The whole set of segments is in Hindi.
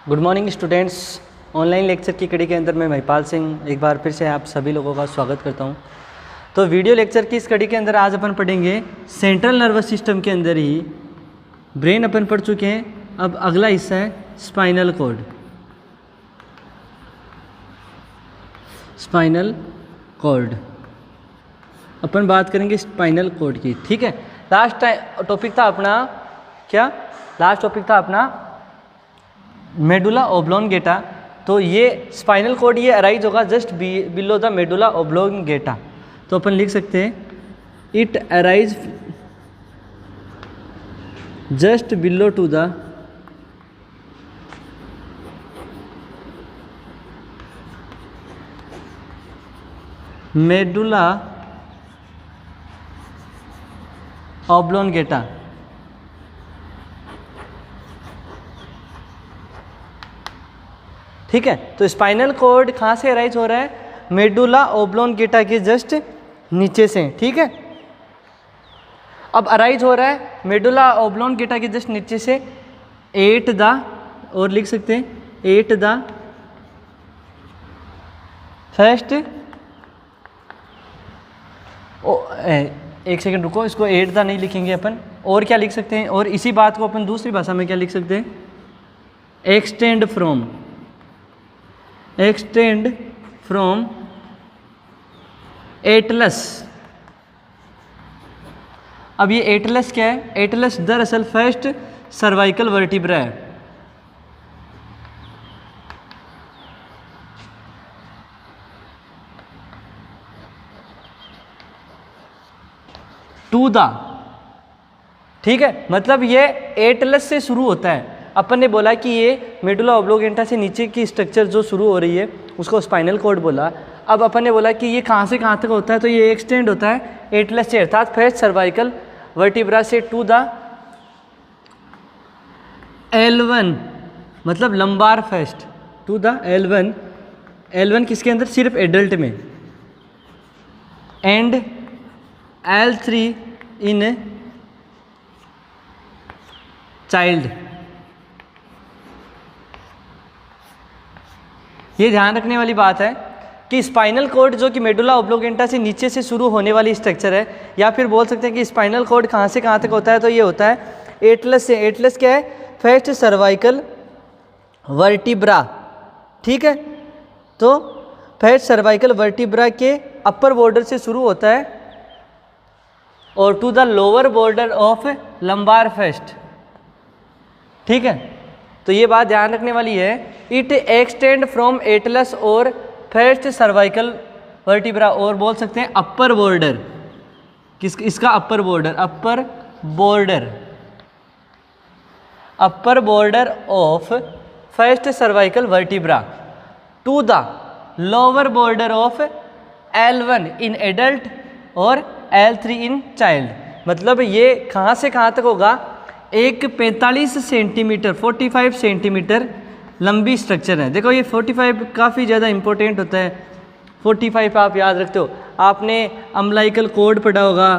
Good morning students. Online lecture की कड़ी के अंदर मैं महिपाल सिंह एक बार फिर से आप सभी लोगों का स्वागत करता हूं। तो वीडियो लेक्चर की इस कड़ी के अंदर आज अपन पढ़ेंगे सेंट्रल नर्वस सिस्टम के अंदर ही ब्रेन अपन पढ़ चुके हैं। अब अगला हिस्सा है स्पाइनल कॉर्ड। स्पाइनल कॉर्ड अपन बात करेंगे स्पाइनल कॉर्ड की, ठीक है। लास्ट टॉपिक था अपना क्या? लास्ट टॉपिक था अपना मेडुला ओब्लोंगेटा। तो ये स्पाइनल कॉर्ड ये अराइज होगा just below the medulla oblongata. तो अपन लिख सकते हैं it arise just below to the medulla oblongata. ठीक है, तो स्पाइनल कॉर्ड कहाँ से अराइज हो रहा है? मेडुला ओब्लोंगेटा के जस्ट नीचे से, ठीक है। अब अराइज हो रहा है मेडुला ओब्लोंगेटा के जस्ट नीचे से एट द, और लिख सकते हैं एट द फर्स्ट, एक सेकंड रुको, इसको एट द नहीं लिखेंगे अपन, और क्या लिख सकते हैं? और इसी बात को अपन दूसरी भाषा में क्या लिख सकते हैं? Extend from Atlas. अब ये एटलस क्या है? एटलस दरअसल फर्स्ट सर्वाइकल वर्टिब्रा है। टू द, ठीक है, मतलब ये एटलस से शुरू होता है। अपन ने बोला कि ये मेडुला ओब्लोंगेटा से नीचे की स्ट्रक्चर जो शुरू हो रही है उसको स्पाइनल कॉर्ड बोला। अब अपन ने बोला कि ये कहाँ से कहाँ तक होता है, तो ये एक्सटेंड होता है एटलस से, अर्थात फर्स्ट सर्वाइकल वर्टिब्रा से टू द L1, मतलब lumbar first, to the L1। L1 किसके अंदर? सिर्फ एडल्ट में। And L3 in child. ये ध्यान रखने वाली बात है कि स्पाइनल कॉर्ड जो कि मेडुला ओब्लोंगेटा से नीचे से शुरू होने वाली स्ट्रक्चर है, या फिर बोल सकते हैं कि स्पाइनल कॉर्ड कहाँ से कहाँ तक होता है, तो ये होता है एटलस से। एटलस क्या है? फर्स्ट सर्वाइकल वर्टिब्रा, ठीक है। तो फर्स्ट सर्वाइकल वर्टिब्रा के अपर बॉर्डर से शुरू होता है और to the lower border of lumbar first, ठीक है। तो ये बात ध्यान रखने वाली है। इट एक्सटेंड फ्रॉम एटलस और फर्स्ट सर्वाइकल वर्टिब्रा, और बोल सकते हैं अपर बॉर्डर, इसका upper border of first cervical vertebra to the lower border of L1 in adult और L3 इन चाइल्ड। मतलब ये कहाँ से कहाँ तक होगा? एक 45 सेंटीमीटर 45 सेंटीमीटर लंबी स्ट्रक्चर है। देखो ये 45 काफ़ी ज़्यादा इंपॉर्टेंट होता है। 45 आप याद रखते हो, आपने अम्लाइकल कॉर्ड पढ़ा होगा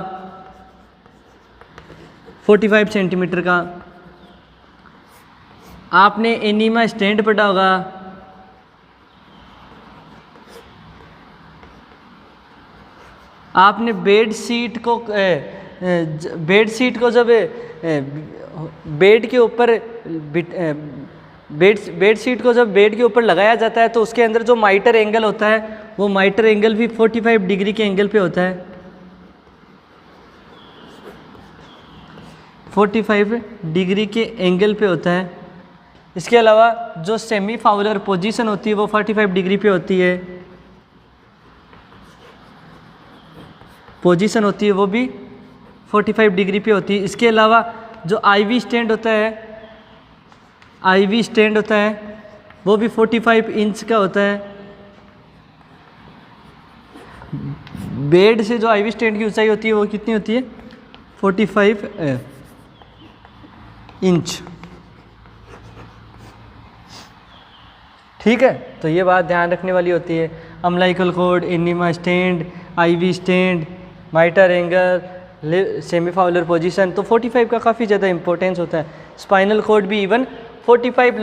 45 सेंटीमीटर का, आपने एनीमा स्टैंड पढ़ा होगा, आपने बेड सीट को जब बेड के ऊपर बेड शीट को जब बेड के ऊपर लगाया जाता है तो उसके अंदर जो माइटर एंगल होता है वो माइटर एंगल भी 45 डिग्री के एंगल पे होता है। 45 डिग्री के एंगल पे होता है। इसके अलावा जो सेमी फाउलर पोजीशन होती है वो 45 डिग्री पे होती है। पोजीशन होती है वो भी 45 डिग्री पे होती है। इसके अलावा जो आईवी स्टैंड होता है वो भी 45 इंच का होता है। बेड से जो आईवी स्टैंड की ऊंचाई होती है वो कितनी होती है? 45 इंच, ठीक है। तो ये बात ध्यान रखने वाली होती है। Umbilical cord, enema stand, IV stand, miter angle, semi-Fowler position, तो 45 का काफ़ी ज़्यादा इंपॉर्टेंस होता है। स्पाइनल कॉर्ड भी इवन 45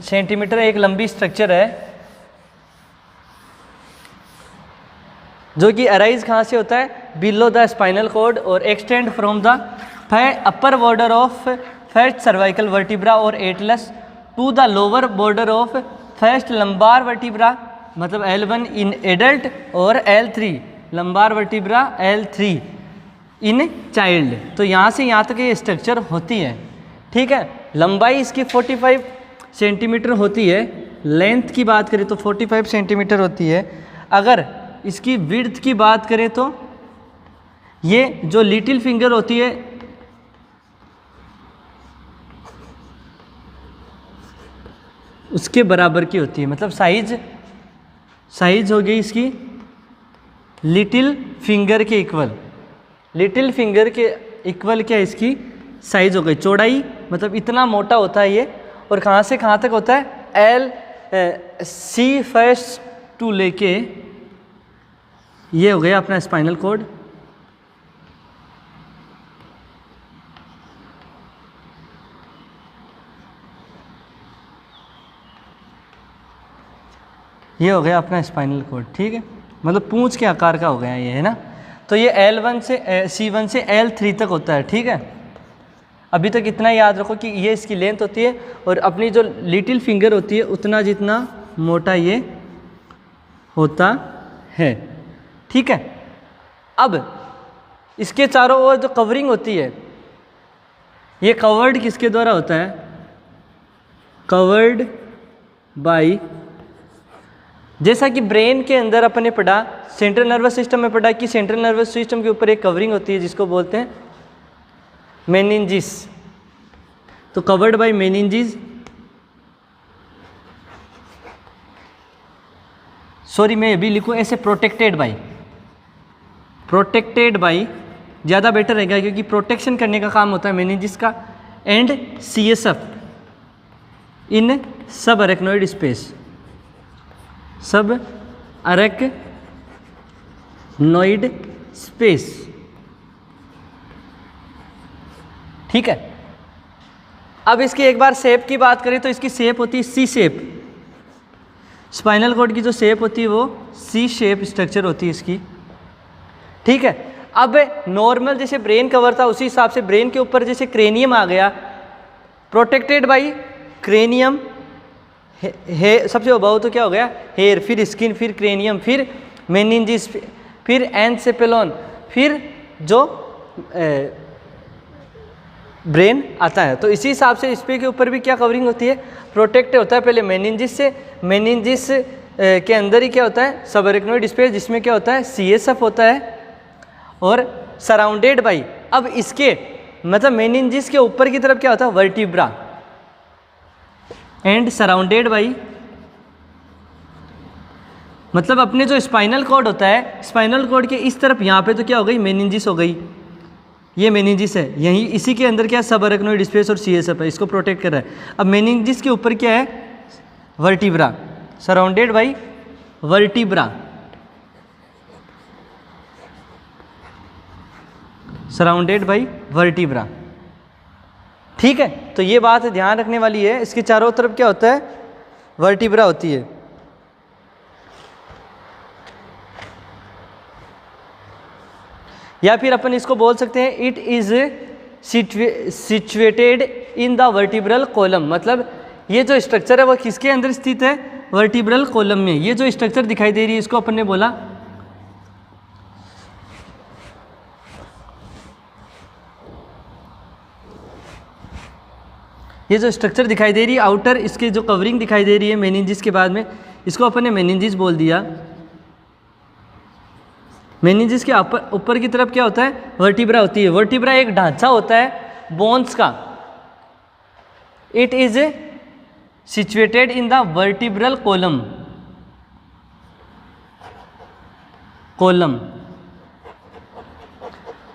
सेंटीमीटर एक लंबी स्ट्रक्चर है जो कि अराइज कहाँ से होता है, बिलो द स्पाइनल कॉर्ड और extend from the upper border of first cervical vertebra और atlas to the lower border of first lumbar vertebra, मतलब L1 इन एडल्ट और L3 lumbar vertebra L3 in child. तो यहाँ से यहाँ तक ये स्ट्रक्चर होती है, ठीक है। लंबाई इसकी 45 सेंटीमीटर होती है, लेंथ की बात करें तो 45 सेंटीमीटर होती है। अगर इसकी विड्थ की बात करें तो ये जो लिटिल फिंगर होती है उसके बराबर की होती है, मतलब साइज हो गई इसकी लिटिल फिंगर के इक्वल। लिटिल फिंगर के इक्वल क्या इसकी साइज हो गई। चौड़ाई मतलब इतना मोटा होता है ये, और कहाँ से कहाँ तक होता है, C फर्स्ट टू लेके ये हो गया अपना स्पाइनल कॉर्ड। ये हो गया अपना स्पाइनल कॉर्ड, ठीक है, मतलब पूंछ के आकार का हो गया ये, है ना। तो ये L1 से C1 से L3 तक होता है, ठीक है। अभी तक इतना याद रखो कि ये इसकी लेंथ होती है और अपनी जो लिटिल फिंगर होती है उतना जितना मोटा ये होता है, ठीक है। अब इसके चारों ओर जो कवरिंग होती है ये कवर्ड किसके द्वारा होता है, कवर्ड बाय, जैसा कि ब्रेन के अंदर अपने पढ़ा, सेंट्रल नर्वस सिस्टम में पढ़ा कि सेंट्रल नर्वस सिस्टम के ऊपर एक कवरिंग होती है जिसको बोलते हैं मेनिंजिस। तो कवर्ड बाय मेनिंजिस, सॉरी मैं अभी लिखूँ ऐसे, प्रोटेक्टेड बाय ज़्यादा बेटर रहेगा क्योंकि प्रोटेक्शन करने का काम होता है मेनिंजिस का। एंड CSF इन सब अरेक्नोइड स्पेस, सब अरेक्नोइड स्पेस, ठीक है। अब इसकी एक बार शेप की बात करें तो इसकी शेप होती है C शेप। स्पाइनल कॉर्ड की जो शेप होती है वो C शेप स्ट्रक्चर होती है इसकी, ठीक है। अब नॉर्मल जैसे ब्रेन कवर था उसी हिसाब से ब्रेन के ऊपर जैसे क्रेनियम आ गया, प्रोटेक्टेड बाय क्रेनियम, सबसे अबाउ तो क्या हो गया हेयर, फिर स्किन, फिर क्रेनियम, फिर मेनिंजिस, फिर एनसेफेलॉन, फिर जो ब्रेन आता है। तो इसी हिसाब से इस पे के ऊपर भी क्या कवरिंग होती है, प्रोटेक्ट होता है पहले मेनिंजिस से। मेनिंजिस के अंदर ही क्या होता है, सब अरेक्नोइड स्पेस, जिसमें क्या होता है CSF होता है और सराउंडेड बाय। अब इसके मतलब मेनिंजिस के ऊपर की तरफ क्या होता है, वर्टिब्रा एंड सराउंडेड बाय, मतलब अपने जो स्पाइनल कॉर्ड होता है, स्पाइनल कॉर्ड के इस तरफ यहाँ पे तो क्या हो गई, मेनिंजिस हो गई, ये मेनिंजिस है, यहीं इसी के अंदर क्या है, सब अरेक्नोइड स्पेस और CSF है, इसको प्रोटेक्ट कर रहा है। अब मेनिंजिस के ऊपर क्या है, vertebra, surrounded by vertebra, surrounded by vertebra, ठीक है। तो ये बात ध्यान रखने वाली है, इसके चारों तरफ क्या होता है, वर्टिब्रा होती है। या फिर अपन इसको बोल सकते हैं it is situated in the vertebral column, मतलब ये जो स्ट्रक्चर है वो किसके अंदर स्थित है, वर्टिब्रल कॉलम में। ये जो स्ट्रक्चर दिखाई दे रही है इसको अपन ने बोला ये जो स्ट्रक्चर दिखाई दे रही है आउटर, इसके जो कवरिंग दिखाई दे रही है मेनिंजिस के बाद में, इसको अपन ने मेनिंजिस बोल दिया। मेनिंजिस के ऊपर की तरफ क्या होता है, वर्टिब्रा होती है। वर्टिब्रा एक ढांचा होता है बोन्स का। It is situated in the vertebral column,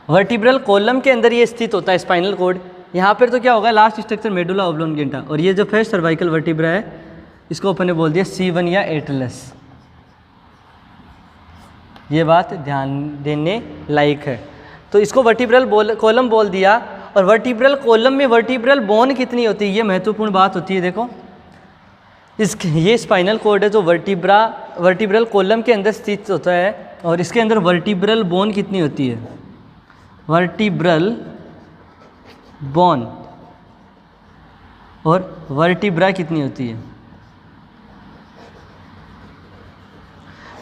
vertebral column के अंदर ये स्थित होता है स्पाइनल कॉर्ड। यहाँ पर तो क्या होगा, लास्ट स्ट्रक्चर मेडुला ऑब्लोंगेटा, और ये जो फर्स्ट सर्वाइकल वर्टिब्रा है इसको अपन ने बोल दिया C1 या एटलस। ये बात ध्यान देने लायक है। तो इसको वर्टिब्रल कॉलम बोल दिया। और वर्टिब्रल कॉलम में वर्टिब्रल बोन कितनी होती है, ये महत्वपूर्ण बात होती है। देखो ये स्पाइनल कॉर्ड है जो वर्टिब्रल कॉलम के अंदर स्थित होता है, और इसके अंदर वर्टिब्रल बोन कितनी होती है, वर्टिब्रल बोन और वर्टिब्रा कितनी होती है।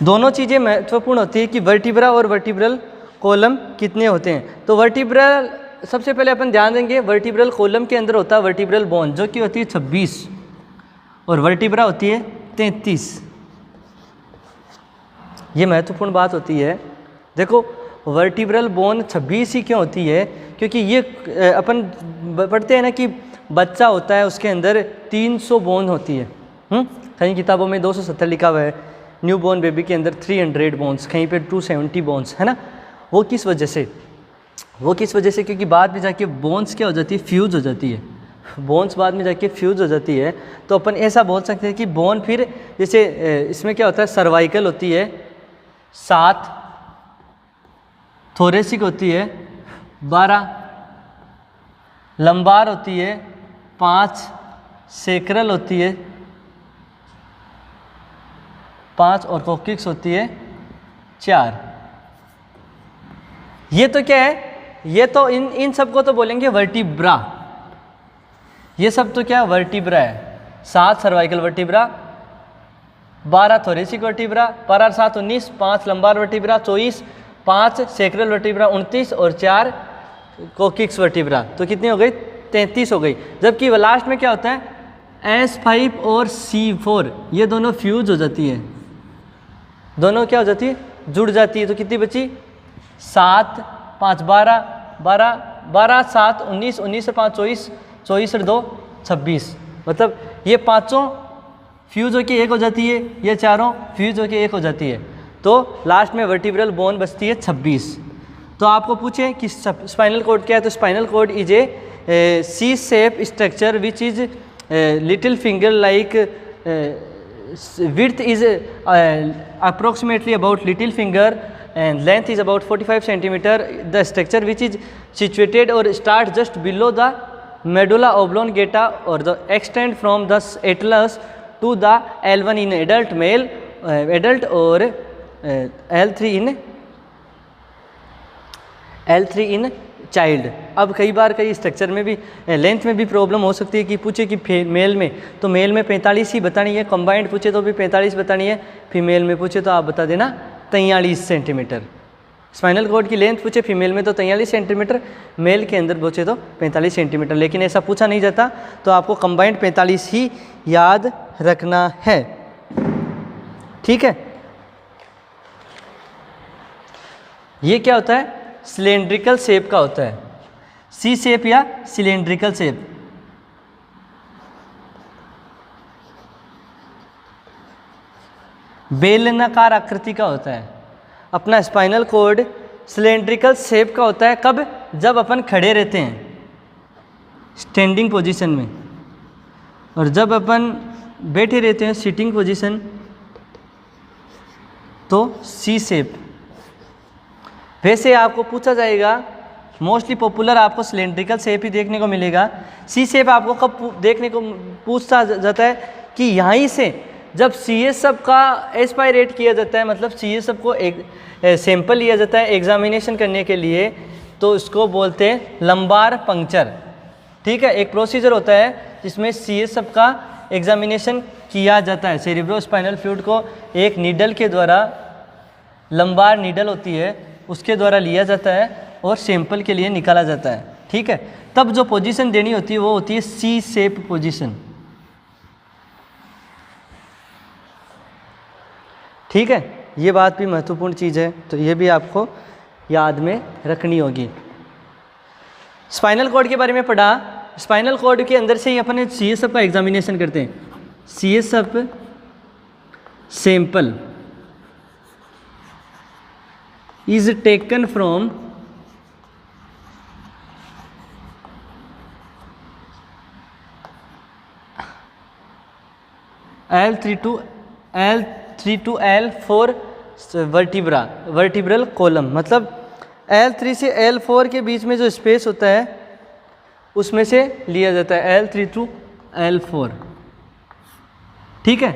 दोनों चीज़ें महत्वपूर्ण होती है कि वर्टिब्रा और वर्टिब्रल कॉलम कितने होते हैं। तो वर्टिब्रल, सबसे पहले अपन ध्यान देंगे वर्टिब्रल कॉलम के अंदर होता है वर्टिब्रल बोन जो कि होती है 26 और वर्टिब्रा होती है 33। ये महत्वपूर्ण बात होती है। देखो वर्टिब्रल बोन 26 ही क्यों होती है, क्योंकि ये अपन पढ़ते हैं ना कि बच्चा होता है उसके अंदर 300 बोन होती है। कहीं किताबों में 270 लिखा हुआ है, न्यू बॉर्न बेबी के अंदर 300 बोन्स, कहीं पे 270 बोन्स, है ना। वो किस वजह से, क्योंकि बाद में जाके बोन्स क्या हो जाती है, फ्यूज हो जाती है। बोन्स बाद में जाके फ्यूज हो जाती है। तो अपन ऐसा बोल सकते हैं कि बोन फिर जैसे इसमें क्या होता है, सर्वाइकल होती है 7, थोरेसिक होती है 12, लंबार होती है 5, सेक्रल होती है 5 और कोक्सिक्स होती है 4। ये तो क्या है, ये तो इन सबको तो बोलेंगे वर्टिब्रा। ये सब तो क्या वर्टिब्रा है। 7 सर्वाइकल वर्टिब्रा, 12 थोरेसिक वर्टिब्रा, 12 और 7 19, 5 लंबार वर्टिब्रा 24, 5 सेक्रल वर्टिब्रा 29 और 4 कोक्सिक्स वर्टिब्रा। तो कितनी हो गई, 33 हो गई। जबकि लास्ट में क्या होता है, S5 और C4 ये दोनों फ्यूज हो जाती है, दोनों क्या हो जाती है, जुड़ जाती है। तो कितनी बची, 7 5 12, 12 12 7 19, 19 से 5 24, 24 और 2 26। मतलब ये पाँचों फ्यूज होके एक हो जाती है, ये चारों फ्यूज होके एक हो जाती है। तो लास्ट में वर्टिब्रल बोन बचती है 26। तो आपको पूछे कि स्पाइनल कॉर्ड क्या है, तो spinal cord is a C shape structure which is little finger like, width is approximately about little finger and length is about 45 centimeter. The structure which is situated or start just below the medulla oblongata or the extend from the atlas to the L1 in adult male, adult or L3 in child. अब कई बार कई स्ट्रक्चर में भी लेंथ में भी प्रॉब्लम हो सकती है कि पूछे कि मेल में, तो मेल में 45 ही बतानी है, कंबाइंड पूछे तो भी 45 बतानी है, फीमेल में पूछे तो आप बता देना 43 सेंटीमीटर। स्पाइनल कॉर्ड की लेंथ पूछे फीमेल में तो 43 सेंटीमीटर, मेल के अंदर पूछे तो 45 सेंटीमीटर। लेकिन ऐसा पूछा नहीं जाता, तो आपको कंबाइंड 45 ही याद रखना है, ठीक है। ये क्या होता है, सिलेंड्रिकल शेप का होता है, सी शेप या सिलेंड्रिकल शेप। बेलनाकार आकृति का होता है। अपना स्पाइनल कॉर्ड सिलेंड्रिकल शेप का होता है। कब, जब अपन खड़े रहते हैं स्टैंडिंग पोजीशन में, और जब अपन बैठे रहते हैं सिटिंग पोजीशन तो सी शेप। वैसे आपको पूछा जाएगा, मोस्टली पॉपुलर आपको सिलेंड्रिकल शेप ही देखने को मिलेगा। सी शेप आपको कब देखने को पूछा जाता है कि यहीं से जब CS सब का एस्पायरेट किया जाता है, मतलब CS सब को एक सैंपल लिया जाता है एग्जामिनेशन करने के लिए, तो इसको बोलते हैं लंबार पंक्चर, ठीक है। एक प्रोसीजर होता है जिसमें CS सब का एग्जामिनेशन किया जाता है। सेरिब्रोस्पाइनल फ्लूइड को एक नीडल के द्वारा, लंबार नीडल होती है उसके द्वारा लिया जाता है और सैंपल के लिए निकाला जाता है, ठीक है। तब जो पोजीशन देनी होती है वो होती है सी शेप पोजीशन, ठीक है। ये बात भी महत्वपूर्ण चीज़ है, तो ये भी आपको याद में रखनी होगी। स्पाइनल कॉर्ड के बारे में पढ़ा, स्पाइनल कॉर्ड के अंदर से ही अपन CS का एग्जामिनेशन करते हैं। CS sample is taken from L3 to L4 vertebral column. मतलब L3 से L4 के बीच में जो स्पेस होता है उसमें से लिया जाता है L3 to L4। ठीक है,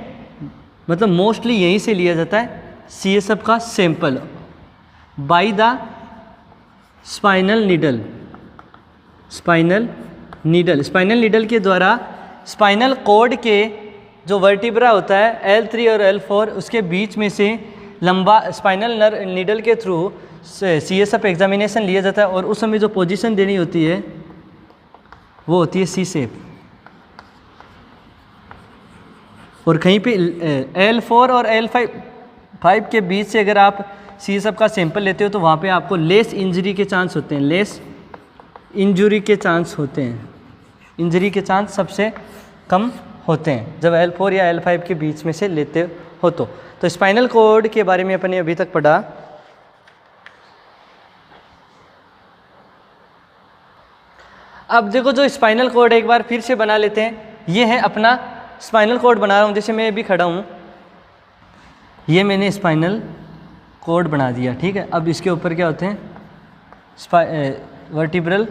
मतलब मोस्टली यहीं से लिया जाता है CSF का sample by the spinal needle. Spinal needle के द्वारा स्पाइनल कॉर्ड के जो वर्टिब्रा होता है L3 और L4 उसके बीच में से लंबा स्पाइनल नीडल के थ्रू CSF एग्जामिनेशन लिया जाता है, और उस समय जो पोजीशन देनी होती है वो होती है C शेप। और कहीं पे L4 और L5 के बीच से अगर आप CSF का सैंपल लेते हो तो वहाँ पे आपको लेस इंजरी के चांस होते हैं, लेस इंजरी के चांस होते हैं, इंजरी के चांस सबसे कम होते हैं जब L4 या L5 के बीच में से लेते हो। तो स्पाइनल कॉर्ड के बारे में अपन ने अभी तक पढ़ा। अब देखो जो स्पाइनल कॉर्ड एक बार फिर से बना लेते हैं। ये है अपना स्पाइनल कॉर्ड बना रहा हूँ, जैसे मैं अभी खड़ा हूँ, ये मैंने स्पाइनल कॉर्ड बना दिया, ठीक है। अब इसके ऊपर क्या होते हैं, वर्टिब्रल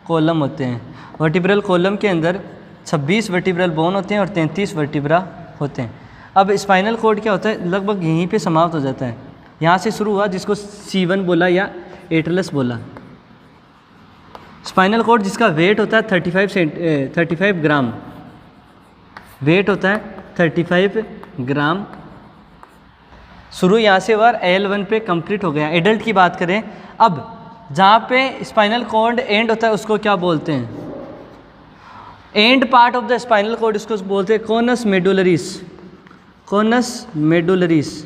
कॉलम होते हैं। वर्टिब्रल कॉलम के अंदर 26 वर्टिब्रल बोन होते हैं और 33 वर्टिब्रा होते हैं। अब स्पाइनल कॉर्ड क्या होता है, लगभग यहीं पे समाप्त हो जाता है। यहाँ से शुरू हुआ जिसको C1 बोला या एटलस बोला। स्पाइनल कॉर्ड जिसका वेट होता है 35 ग्राम, वेट होता है 35 ग्राम। शुरू यहाँ से हुआ, L1 पे कंप्लीट हो गया। एडल्ट की बात करें, अब जहाँ पे स्पाइनल कॉर्ड एंड होता है उसको क्या बोलते हैं, end part of the spinal cord उसको बोलते हैं conus medullaris. Conus medullaris,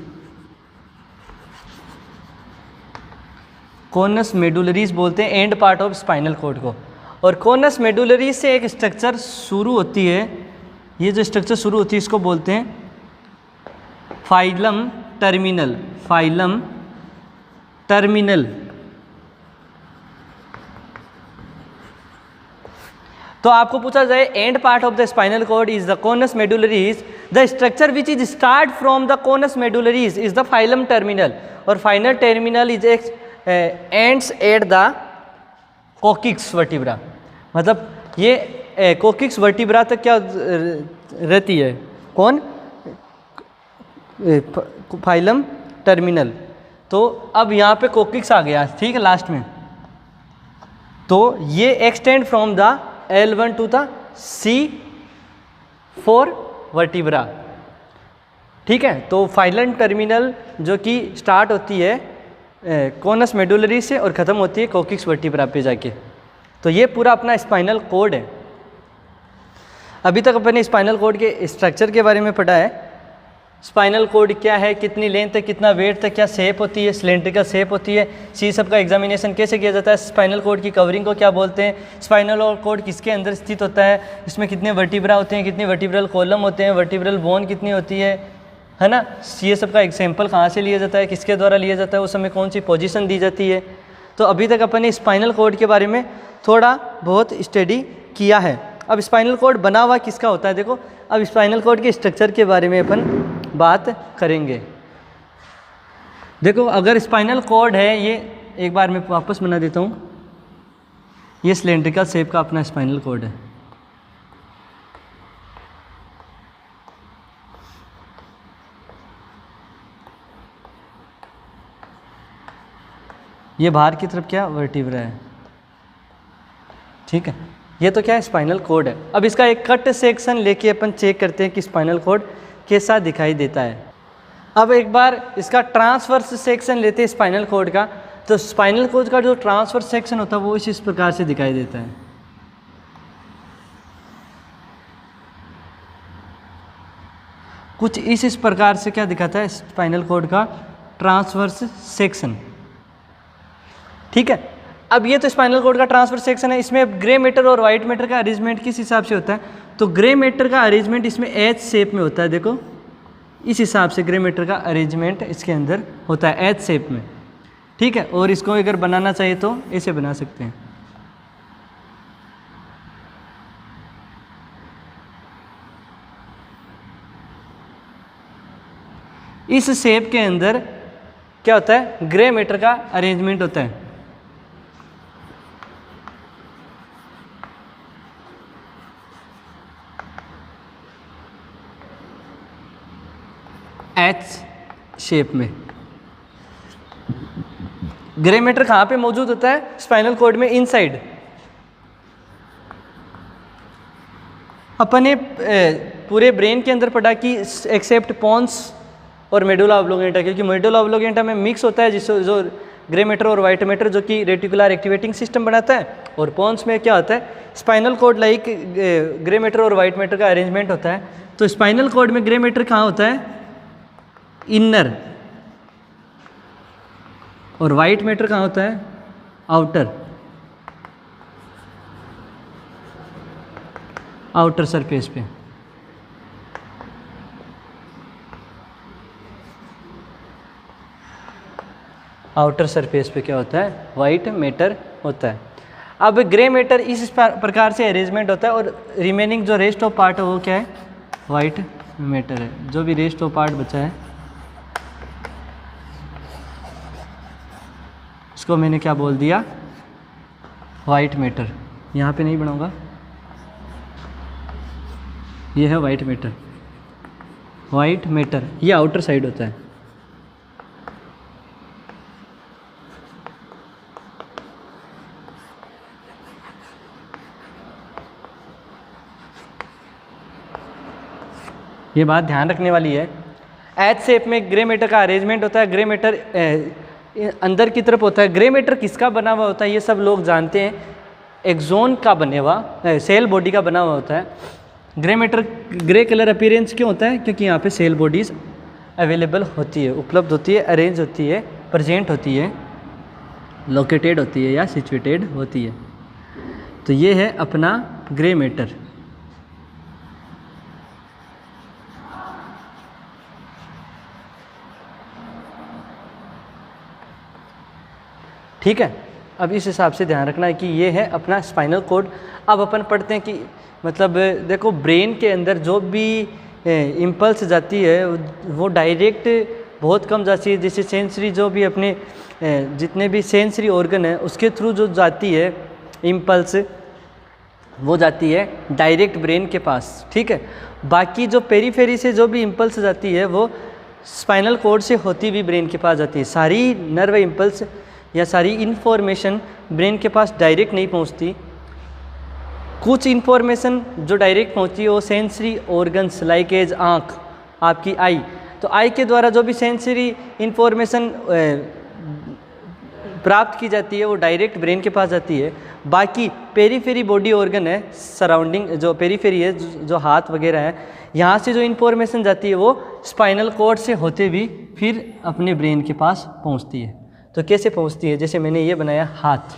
conus medullaris बोलते हैं end part of spinal cord को। और कोनस मेडुलरिस से एक स्ट्रक्चर शुरू होती है, ये जो स्ट्रक्चर शुरू होती है इसको बोलते हैं फाइलम टर्मिनल। Phylum terminal. तो आपको पूछा जाए end part of the spinal cord is the conus medullaris, the structure which is start from the conus medullaris is the filum terminal, और final terminal is ends at the coccyx vertebra. मतलब ये कोकिक्स वर्टिब्रा तक क्या रहती है, कौन, फाइलम टर्मिनल। तो अब यहाँ पे कोकिक्स आ गया, ठीक है, लास्ट में। तो ये extend from the L1 to the C4 vertebra, ठीक है। तो फाइलम टर्मिनल जो कि स्टार्ट होती है कोनस मेडुलरी से और ख़त्म होती है कोकिक्स वर्टिब्रा पे जाके। तो ये पूरा अपना स्पाइनल कॉर्ड है। अभी तक अपने स्पाइनल कॉर्ड के स्ट्रक्चर के बारे में पढ़ा है। स्पाइनल कॉर्ड क्या है, कितनी लेंथ है, कितना वेट है, क्या शेप होती है, सिलेंड्रिकल शेप होती है, CSF का एग्जामिनेशन कैसे किया जाता है, स्पाइनल कॉर्ड की कवरिंग को क्या बोलते हैं, स्पाइनल कॉर्ड किसके अंदर स्थित होता है, इसमें कितने वर्टिब्रा होते हैं, कितने वर्टिब्रल कॉलम होते हैं, वर्टिब्रल बोन कितनी होती है ना, CSF का एग्जाम्पल कहाँ से लिया जाता है, किसके द्वारा लिया जाता है, उस समय कौन सी पोजीशन दी जाती है। तो अभी तक अपन ने स्पाइनल कॉर्ड के बारे में थोड़ा बहुत स्टडी किया है। अब स्पाइनल कॉर्ड बना हुआ किसका होता है, देखो अब स्पाइनल कॉर्ड के स्ट्रक्चर के बारे में अपन बात करेंगे। देखो अगर स्पाइनल कॉर्ड है, ये एक बार मैं वापस बना देता हूँ, ये सिलेंड्रिकल शेप का अपना स्पाइनल कॉर्ड है। ये बाहर की तरफ क्या वर्टिब्रा है, ठीक है। ये तो क्या है, स्पाइनल कॉर्ड है। अब इसका एक कट सेक्शन लेके अपन चेक करते हैं कि स्पाइनल कॉर्ड कैसा दिखाई देता है। अब एक बार इसका ट्रांसवर्स सेक्शन लेते हैं स्पाइनल कॉर्ड का, तो स्पाइनल कॉर्ड का जो ट्रांसवर्स सेक्शन होता है वो इस प्रकार से दिखाई देता है। कुछ इस प्रकार से क्या दिखाता है स्पाइनल कॉर्ड का ट्रांसवर्स सेक्शन, ठीक है। अब ये तो स्पाइनल कॉर्ड का ट्रांसवर्स सेक्शन है। इसमें ग्रे मैटर और वाइट मैटर का अरेंजमेंट किस हिसाब से होता है, तो ग्रे मैटर का अरेंजमेंट इसमें एच शेप में होता है। देखो इस हिसाब से ग्रे मैटर का अरेंजमेंट इसके अंदर होता है एच शेप में, ठीक है। और इसको अगर बनाना चाहिए तो ऐसे बना सकते हैं। इस शेप के अंदर क्या होता है, ग्रे मैटर का अरेंजमेंट होता है। एच शेप में। ग्रे मैटर कहाँ पे मौजूद होता है? स्पाइनल कॉर्ड में इनसाइड। अपन ने पूरे ब्रेन के अंदर पढ़ा कि एक्सेप्ट पॉन्स और मेडुला ऑब्लोंगेटा, क्योंकि मेडुला ऑब्लोंगेटा में मिक्स होता है जिससे जो ग्रे मैटर और वाइट मैटर जो कि रेटिकुलर एक्टिवेटिंग सिस्टम बनाता है, और पॉन्स में क्या होता है? Spinal cord like grey matter और वाइट मैटर का अरेंजमेंट होता है। तो स्पाइनल कॉर्ड में ग्रे मैटर कहाँ होता है? इनर। और वाइट मैटर कहाँ होता है? आउटर, आउटर सरफेस पे। आउटर सरफेस पे क्या होता है? वाइट मैटर होता है। अब ग्रे मैटर इस प्रकार से अरेंजमेंट होता है, और रिमेनिंग जो रेस्ट ऑफ पार्ट है वो क्या है? वाइट मैटर है। जो भी रेस्ट ऑफ पार्ट बचा है इसको मैंने क्या बोल दिया? White matter. यहाँ पे नहीं बनाऊंगा, ये है वाइट मैटर। वाइट मैटर ये आउटर साइड होता है। ये बात ध्यान रखने वाली है। एच शेप में ग्रे मैटर का अरेंजमेंट होता है। ग्रे मैटर अंदर की तरफ होता है। ग्रे मैटर किसका बना हुआ होता है? ये सब लोग जानते हैं। एक्सोन का बने हुआ, सेल बॉडी का बना हुआ होता है। Grey matter grey colour appearance क्यों होता है? क्योंकि यहाँ पे सेल बॉडीज़ अवेलेबल होती है, उपलब्ध होती है, अरेंज होती है, प्रेजेंट होती है, लोकेटेड होती है या सिचुएटेड होती है। तो ये है अपना ग्रे मैटर। ठीक है, अब इस हिसाब से ध्यान रखना है कि ये है अपना स्पाइनल कॉर्ड। अब अपन पढ़ते हैं कि मतलब देखो ब्रेन के अंदर जो भी इम्पल्स जाती है वो डायरेक्ट बहुत कम जाती है। जैसे सेंसरी जो भी अपने जितने भी सेंसरी ऑर्गन है उसके थ्रू जो जाती है इम्पल्स, वो जाती है डायरेक्ट ब्रेन के पास। ठीक है, बाकी जो पेरीफेरी से जो भी इम्पल्स जाती है वो स्पाइनल कॉर्ड से होती भी ब्रेन के पास जाती है। सारी नर्व इम्पल्स या सारी इन्फॉर्मेशन ब्रेन के पास डायरेक्ट नहीं पहुंचती। कुछ इन्फॉर्मेशन जो डायरेक्ट पहुंचती है वो सेंसरी ऑर्गन्स लाइक एज आँख, आपकी आई, तो आई के द्वारा जो भी सेंसरी इन्फॉर्मेशन प्राप्त की जाती है वो डायरेक्ट ब्रेन के पास जाती है। बाकी पेरीफेरी बॉडी ऑर्गन है, सराउंडिंग जो पेरीफेरी है, जो हाथ वगैरह है, यहाँ से जो इन्फॉर्मेशन जाती है वो स्पाइनल कॉर्ड से होते भी फिर अपने ब्रेन के पास पहुँचती है। तो कैसे पहुँचती है? जैसे मैंने ये बनाया हाथ,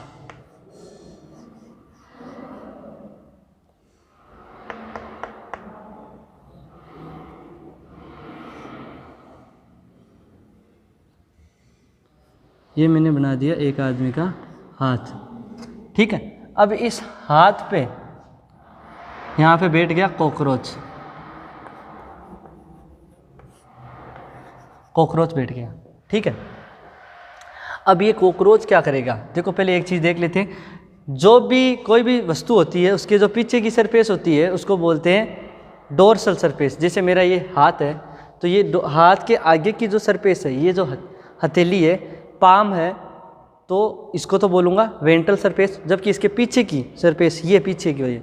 ये मैंने बना दिया एक आदमी का हाथ। ठीक है, अब इस हाथ पे यहाँ पे बैठ गया कॉकरोच, कॉकरोच बैठ गया। ठीक है, अब ये कॉकरोच क्या करेगा? देखो पहले एक चीज़ देख लेते हैं। जो भी कोई भी वस्तु होती है उसके जो पीछे की सरफेस होती है उसको बोलते हैं डोर्सल सरफेस। जैसे मेरा ये हाथ है तो ये हाथ के आगे की जो सरफेस है, ये जो हथेली है, पाम है, तो इसको तो बोलूँगा वेंट्रल सरफेस। जबकि इसके पीछे की सरफेस, ये पीछे की वजह,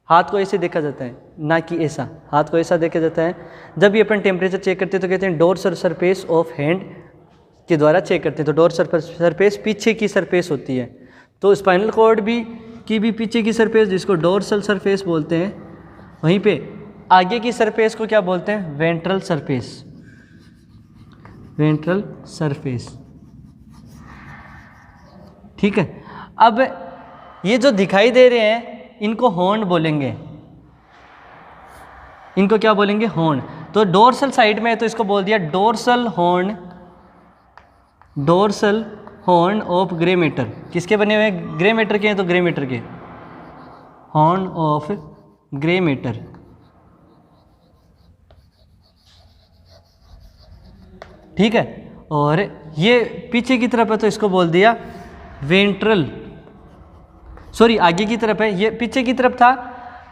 हाथ को ऐसे देखा जाता है, ना कि ऐसा। हाथ को ऐसा देखा जाता है। जब भी अपन टेम्परेचर चेक करते हैं तो कहते हैं डोर्सल सरफेस ऑफ हैंड के द्वारा चेक करते हैं। तो डोर्सल सरफेस पीछे की सरफेस होती है। तो स्पाइनल कॉर्ड की भी पीछे की सरफेस जिसको डोर्सल सरफेस बोलते हैं, वहीं पे आगे की सरफेस को क्या बोलते हैं? Ventral surface, ventral surface. ठीक है, अब ये जो दिखाई दे रहे हैं इनको हॉर्न बोलेंगे। इनको क्या बोलेंगे? हॉर्न। तो डोर्सल साइड में है तो इसको बोल दिया dorsal horn, dorsal horn of grey matter. किसके बने हुए? ग्रे मैटर के हैं तो ग्रे मैटर के, हॉर्न ऑफ ग्रे मैटर। ठीक है, और ये पीछे की तरफ है तो इसको बोल दिया वेंट्रल, सॉरी आगे की तरफ है, ये पीछे की तरफ था।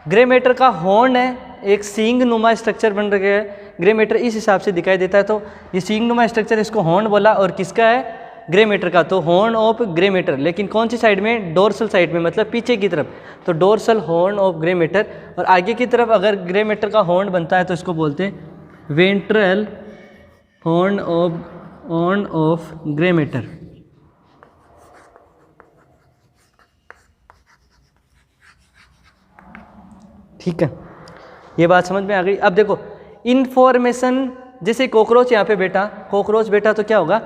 ग्रे मैटर का हॉर्न है, एक सींग नुमा स्ट्रक्चर बन रहा है, ग्रे मैटर इस हिसाब से दिखाई देता है। तो ये सींगनुमा स्ट्रक्चर, इसको हॉर्न बोला, और किसका है? ग्रे मैटर का। तो हॉर्न ऑफ ग्रे मैटर, लेकिन कौन सी साइड में? डोर्सल साइड में, मतलब पीछे की तरफ। तो dorsal horn of grey matter. और आगे की तरफ अगर ग्रे मैटर का हॉर्न बनता है तो इसको बोलते हैं ventral horn of grey matter. ठीक है, ये बात समझ में आ गई। अब देखो इन्फॉर्मेशन, जैसे कॉकरोच यहाँ पे बैठा, कॉकरोच बैठा तो क्या होगा?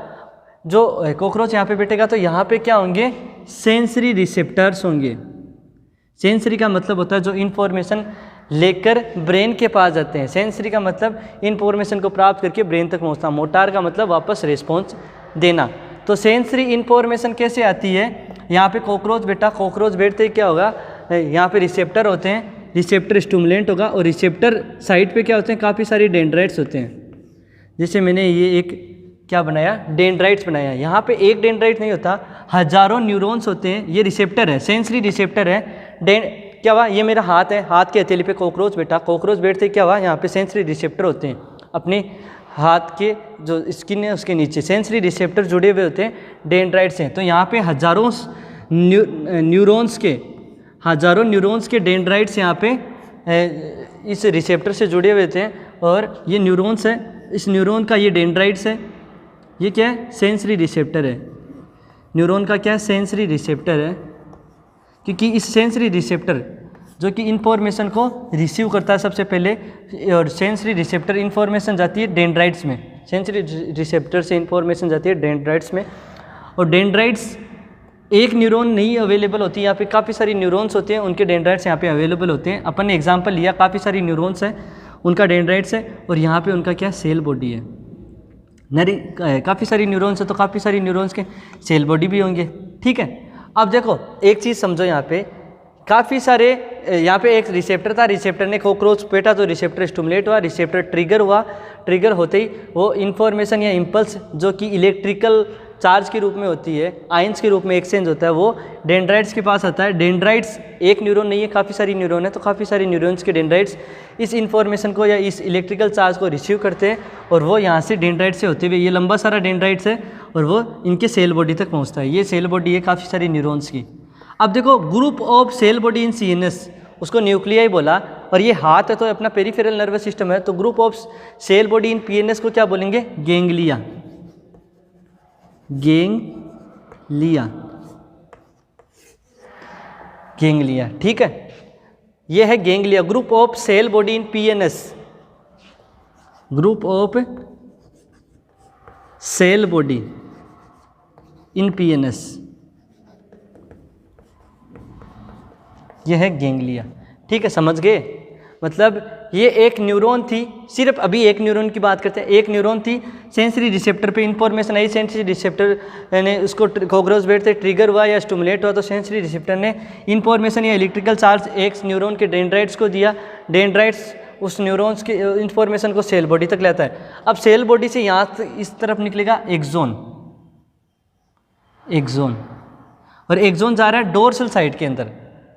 जो कॉकरोच यहाँ पे बैठेगा तो यहाँ पे क्या होंगे? सेंसरी रिसेप्टर्स होंगे। सेंसरी का मतलब होता है जो इन्फॉर्मेशन लेकर ब्रेन के पास जाते हैं। सेंसरी का मतलब इन्फॉर्मेशन को प्राप्त करके ब्रेन तक पहुँचता। मोटार का मतलब वापस रिस्पॉन्स देना। तो सेंसरी इन्फॉर्मेशन कैसे आती है? यहाँ पे कॉकरोच बैठा, कॉकरोच बैठते ही क्या होगा? यहाँ पे रिसेप्टर होते हैं, रिसेप्टर स्टिमुलेंट होगा, और रिसेप्टर साइड पे क्या होते हैं? काफ़ी सारी डेंड्राइट्स होते हैं। जैसे मैंने ये एक क्या बनाया? डेंड्राइट्स बनाया। यहाँ पे एक डेंड्राइट नहीं होता, हजारों न्यूरॉन्स होते हैं। ये रिसेप्टर है, सेंसरी रिसेप्टर है। क्या हुआ? ये मेरा हाथ है, हाथ के हथेली पे कॉकरोच बैठा, कॉकरोच बैठते क्या हुआ? यहाँ पे सेंसरी रिसेप्टर होते हैं। अपने हाथ के जो स्किन है उसके नीचे सेंसरी रिसेप्टर जुड़े हुए होते हैं, डेंड्राइट्स हैं। तो यहाँ पे हजारों न्यूरॉन्स के डेंड्राइट्स यहाँ पे इस रिसेप्टर से जुड़े हुए थे। और ये न्यूरॉन्स है, इस न्यूरॉन का ये डेंड्राइट्स है। ये क्या है? सेंसरी रिसेप्टर है। न्यूरॉन का क्या है? सेंसरी रिसेप्टर है। क्योंकि इस सेंसरी रिसेप्टर जो कि इंफॉर्मेशन को रिसीव करता है सबसे पहले, और सेंसरी रिसेप्टर इंफॉर्मेशन जाती है डेंड्राइट्स में। सेंसरी रिसेप्टर से इंफॉर्मेशन जाती है डेंड्राइट्स में। और डेंड्राइट्स एक न्यूरॉन नहीं अवेलेबल होती है, यहाँ पे काफ़ी सारी न्यूरॉन्स होते हैं, उनके डेंड्राइट्स यहाँ पे अवेलेबल होते हैं। अपन ने एग्जांपल लिया, काफ़ी सारी न्यूरॉन्स हैं, उनका डेंड्राइट्स है, और यहाँ पे उनका क्या? सेल बॉडी है। काफ़ी सारी न्यूरॉन्स है तो काफ़ी सारी न्यूरॉन्स के सेल बॉडी भी होंगे। ठीक है, अब देखो एक चीज़ समझो, यहाँ पे काफ़ी सारे, यहाँ पे एक रिसेप्टर था, रिसेप्टर ने कॉकरोच पेटा तो रिसेप्टर स्टिमुलेट हुआ, रिसेप्टर ट्रिगर हुआ, ट्रिगर होते ही वो इन्फॉर्मेशन या इम्पल्स जो कि इलेक्ट्रिकल चार्ज के रूप में होती है, आयंस के रूप में एक्सचेंज होता है, वो डेंड्राइट्स के पास आता है। डेंड्राइट्स एक न्यूरॉन नहीं है, काफ़ी सारी न्यूरॉन है, तो काफ़ी सारी न्यूरॉन्स के डेंड्राइट्स इस इन्फॉर्मेशन को या इस इलेक्ट्रिकल चार्ज को रिसीव करते हैं, और वो यहाँ से डेंड्राइट से होते हुए, ये लंबा सारा डेंड्राइट्स है, और वो इनके सेल बॉडी तक पहुँचता है। ये सेल बॉडी है काफ़ी सारी न्यूरॉन्स की। अब देखो group of cell body in CNS, उसको न्यूक्लियाई बोला, और ये हाथ है तो अपना पेरिफेरल नर्वस सिस्टम है। तो group of cell body in PNS को क्या बोलेंगे? गैंग्लिया। गैंग्लिया, ठीक है, ये है ganglia. Group of cell body in PNS, group of cell body in PNS, ये है गैंग्लिया। ठीक है, समझ गए? मतलब ये एक न्यूरॉन थी, सिर्फ अभी एक न्यूरॉन की बात करते हैं। एक न्यूरॉन थी, सेंसरी रिसेप्टर पे इंफॉर्मेशन आई, सेंसरी रिसेप्टर ने उसको कॉकरोच बैठते ट्रिगर हुआ या स्टिमुलेट हुआ, तो सेंसरी रिसेप्टर ने इंफॉर्मेशन या इलेक्ट्रिकल चार्ज एक न्यूरॉन के डेंड्राइट्स को दिया। डेंड्राइट्स उस न्यूरॉन्स के इंफॉर्मेशन को सेल बॉडी तक लाता है। अब सेल बॉडी से यहाँ इस तरफ निकलेगा एक्सोन, और एक्सोन जा रहा है डोर्सल साइड के अंदर।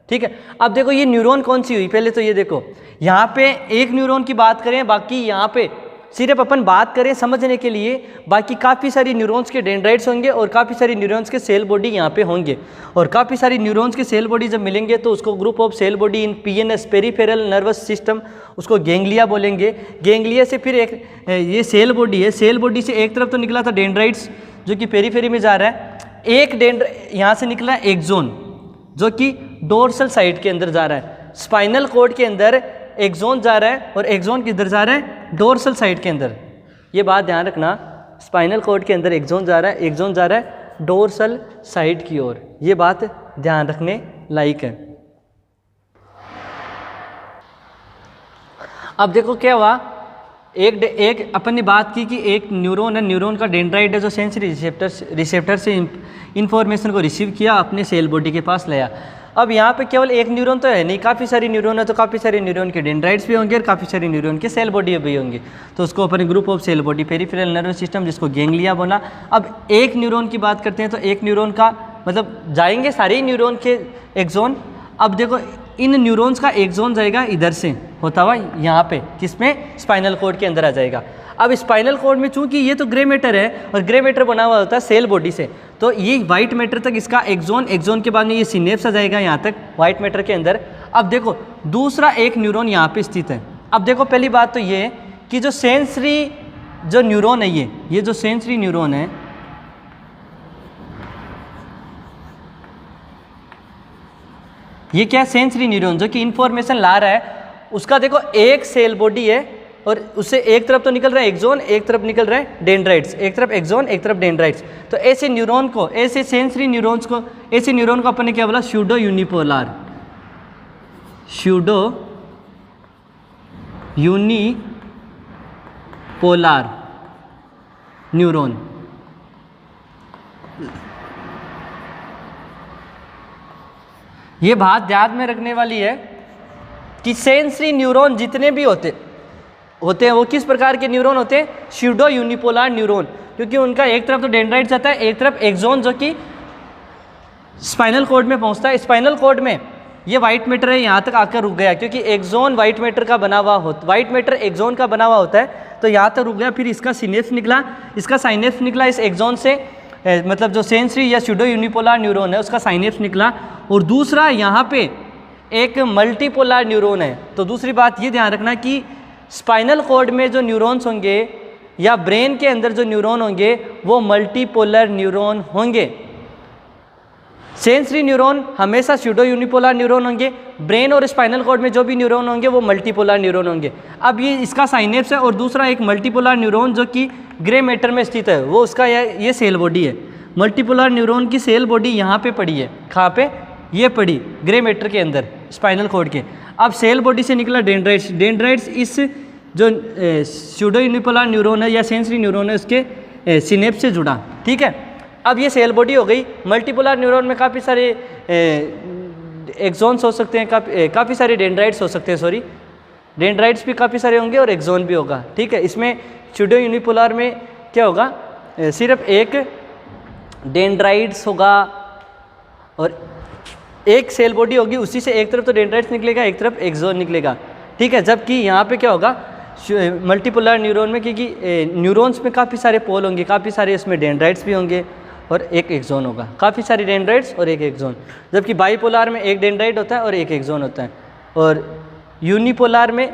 ठीक है, अब देखो ये न्यूरॉन कौन सी हुई? पहले तो ये देखो, यहाँ पे एक न्यूरॉन की बात करें, बाकी यहाँ पे सिर्फ अपन बात करें समझने के लिए, बाकी काफ़ी सारी न्यूरॉन्स के डेंड्राइट्स होंगे और काफ़ी सारी न्यूरॉन्स के सेल बॉडी यहाँ पे होंगे। और काफ़ी सारी न्यूरॉन्स के सेल बॉडी जब मिलेंगे तो उसको group of cell body in PNS, peripheral nervous system, उसको गैंग्लिया बोलेंगे। गैंग्लिया से फिर एक ये सेल बॉडी है, सेल बॉडी से एक तरफ तो निकला था डेंड्राइट्स जो कि पेरीफेरी में जा रहा है, एक यहाँ से निकला एक्सोन जो कि डोर्सल साइड के अंदर जा रहा है। स्पाइनल कॉर्ड के अंदर एक्सोन जा रहा है और एक्सोन किधर जा रहा है? डोर्सल साइड के अंदर। ये बात ध्यान रखना, स्पाइनल कॉर्ड के अंदर एक्सोन जा रहा है, एक्सोन जा रहा है डोर्सल साइड की ओर। ये बात ध्यान रखने लायक है। अब देखो क्या हुआ, एक अपन ने बात की कि एक न्यूरॉन है, न्यूरॉन का डेंड्राइट है जो सेंसरी रिसेप्टर से इंफॉर्मेशन को रिसीव किया, अपने सेल बॉडी के पास लाया। अब यहाँ पे केवल एक न्यूरॉन तो है नहीं, काफ़ी सारी न्यूरॉन है, तो काफ़ी सारे न्यूरॉन के डेंड्राइट्स भी होंगे और काफ़ी सारे न्यूरॉन के सेल बॉडी भी होंगे। तो उसको अपन group of cell body, peripheral nervous system, जिसको गैंग्लिया बोला। अब एक न्यूरॉन की बात करते हैं तो एक न्यूरॉन का मतलब जाएंगे सारे ही न्यूरॉन के एक्सोन। अब देखो इन न्यूरॉन्स का एक जोन जाएगा इधर से होता हुआ यहाँ पे, किसमें, स्पाइनल कॉर्ड के अंदर आ जाएगा। अब स्पाइनल कॉर्ड में चूंकि ये तो ग्रे मैटर है और ग्रे मैटर बना हुआ होता है सेल बॉडी से, तो ये वाइट मैटर तक इसका एक जोन के बाद में ये सिनेप्स आ जाएगा यहाँ तक वाइट मैटर के अंदर। अब देखो दूसरा एक न्यूरॉन यहाँ पे स्थित है। अब देखो पहली बात तो ये कि जो सेंसरी जो न्यूरॉन है, ये जो सेंसरी न्यूरॉन है, ये क्या सेंसरी न्यूरॉन जो कि इंफॉर्मेशन ला रहा है, उसका देखो एक सेल बॉडी है और उससे एक तरफ तो निकल रहा है एक्सोन, एक तरफ निकल रहा है डेंड्राइट्स, एक तरफ एक्सोन एक तरफ डेंड्राइट्स। तो ऐसे न्यूरॉन को, ऐसे सेंसरी न्यूरॉन्स को, ऐसे न्यूरॉन को अपन ने क्या बोला, pseudo unipolar, pseudo unipolar neuron. ये बात ध्यान में रखने वाली है कि सेंसरी न्यूरॉन जितने भी होते हैं वो किस प्रकार के न्यूरॉन होते हैं, स्यूडो यूनिपोलर न्यूरॉन, क्योंकि उनका एक तरफ तो डेंड्राइट जाता है, एक तरफ एक्सोन जो कि स्पाइनल कॉर्ड में पहुंचता है। स्पाइनल कॉर्ड में ये वाइट मैटर है, यहाँ तक आकर रुक गया, क्योंकि एक्सोन वाइट मैटर का बना हुआ होता, वाइट मैटर एक्सोन का बना हुआ होता है, तो यहाँ तक रुक गया। फिर इसका सिनेप्स निकला, इसका साइनेप्स निकला इस एक्सोन से, मतलब जो सेंसरी या स्यूडो यूनिपोलर न्यूरॉन है उसका साइनेप्स निकला। और दूसरा यहाँ पे एक मल्टीपोलर न्यूरॉन है। तो दूसरी बात ये ध्यान रखना कि स्पाइनल कॉर्ड में जो न्यूरॉन्स होंगे या ब्रेन के अंदर जो न्यूरॉन होंगे वो मल्टीपोलर न्यूरॉन होंगे। सेंसरी न्यूरॉन हमेशा स्यूडो यूनिपोलर न्यूरॉन होंगे, ब्रेन और स्पाइनल कॉर्ड में जो भी न्यूरॉन होंगे वो मल्टीपोलर न्यूरॉन होंगे। अब ये इसका साइनेप्स है और दूसरा एक मल्टीपोलर न्यूरॉन जो कि ग्रे मैटर में स्थित है, वो उसका ये सेल बॉडी है। मल्टीपोलर न्यूरॉन की सेल बॉडी यहाँ पे पड़ी है, कहाँ पे, ये पड़ी ग्रे मैटर के अंदर स्पाइनल कॉर्ड के। अब सेल बॉडी से निकला डेंड्राइट्स, डेंड्राइट्स इस जो स्यूडो यूनिपोलर न्यूरॉन है या सेंसरी न्यूरॉन है उसके सिनेप्स से जुड़ा, ठीक है। अब ये सेल बॉडी हो गई। मल्टीपोलर न्यूरॉन में काफ़ी सारे एक्सोन्स हो सकते हैं, काफ़ी सारे डेंड्राइट्स हो सकते हैं, सॉरी डेंड्राइट्स भी काफ़ी सारे होंगे और एक्सोन भी होगा, ठीक है। इसमें स्यूडो यूनिपोलर में क्या होगा, सिर्फ एक डेंड्राइट्स होगा और एक सेल बॉडी होगी, उसी से एक तरफ तो डेंड्राइट्स निकलेगा, एक तरफ एक्सोन निकलेगा, ठीक है। जबकि यहाँ पे क्या होगा मल्टीपोलर न्यूरॉन में, क्योंकि न्यूरॉन्स में काफ़ी सारे पोल होंगे, काफ़ी सारे इसमें डेंड्राइट्स भी होंगे और एक एक्सोन होगा, काफ़ी सारे डेंड्राइट्स और एक एक्सोन। जबकि बाईपोलर में एक डेंड्राइट होता है और एक एक्सोन होता है, और यूनिपोलर में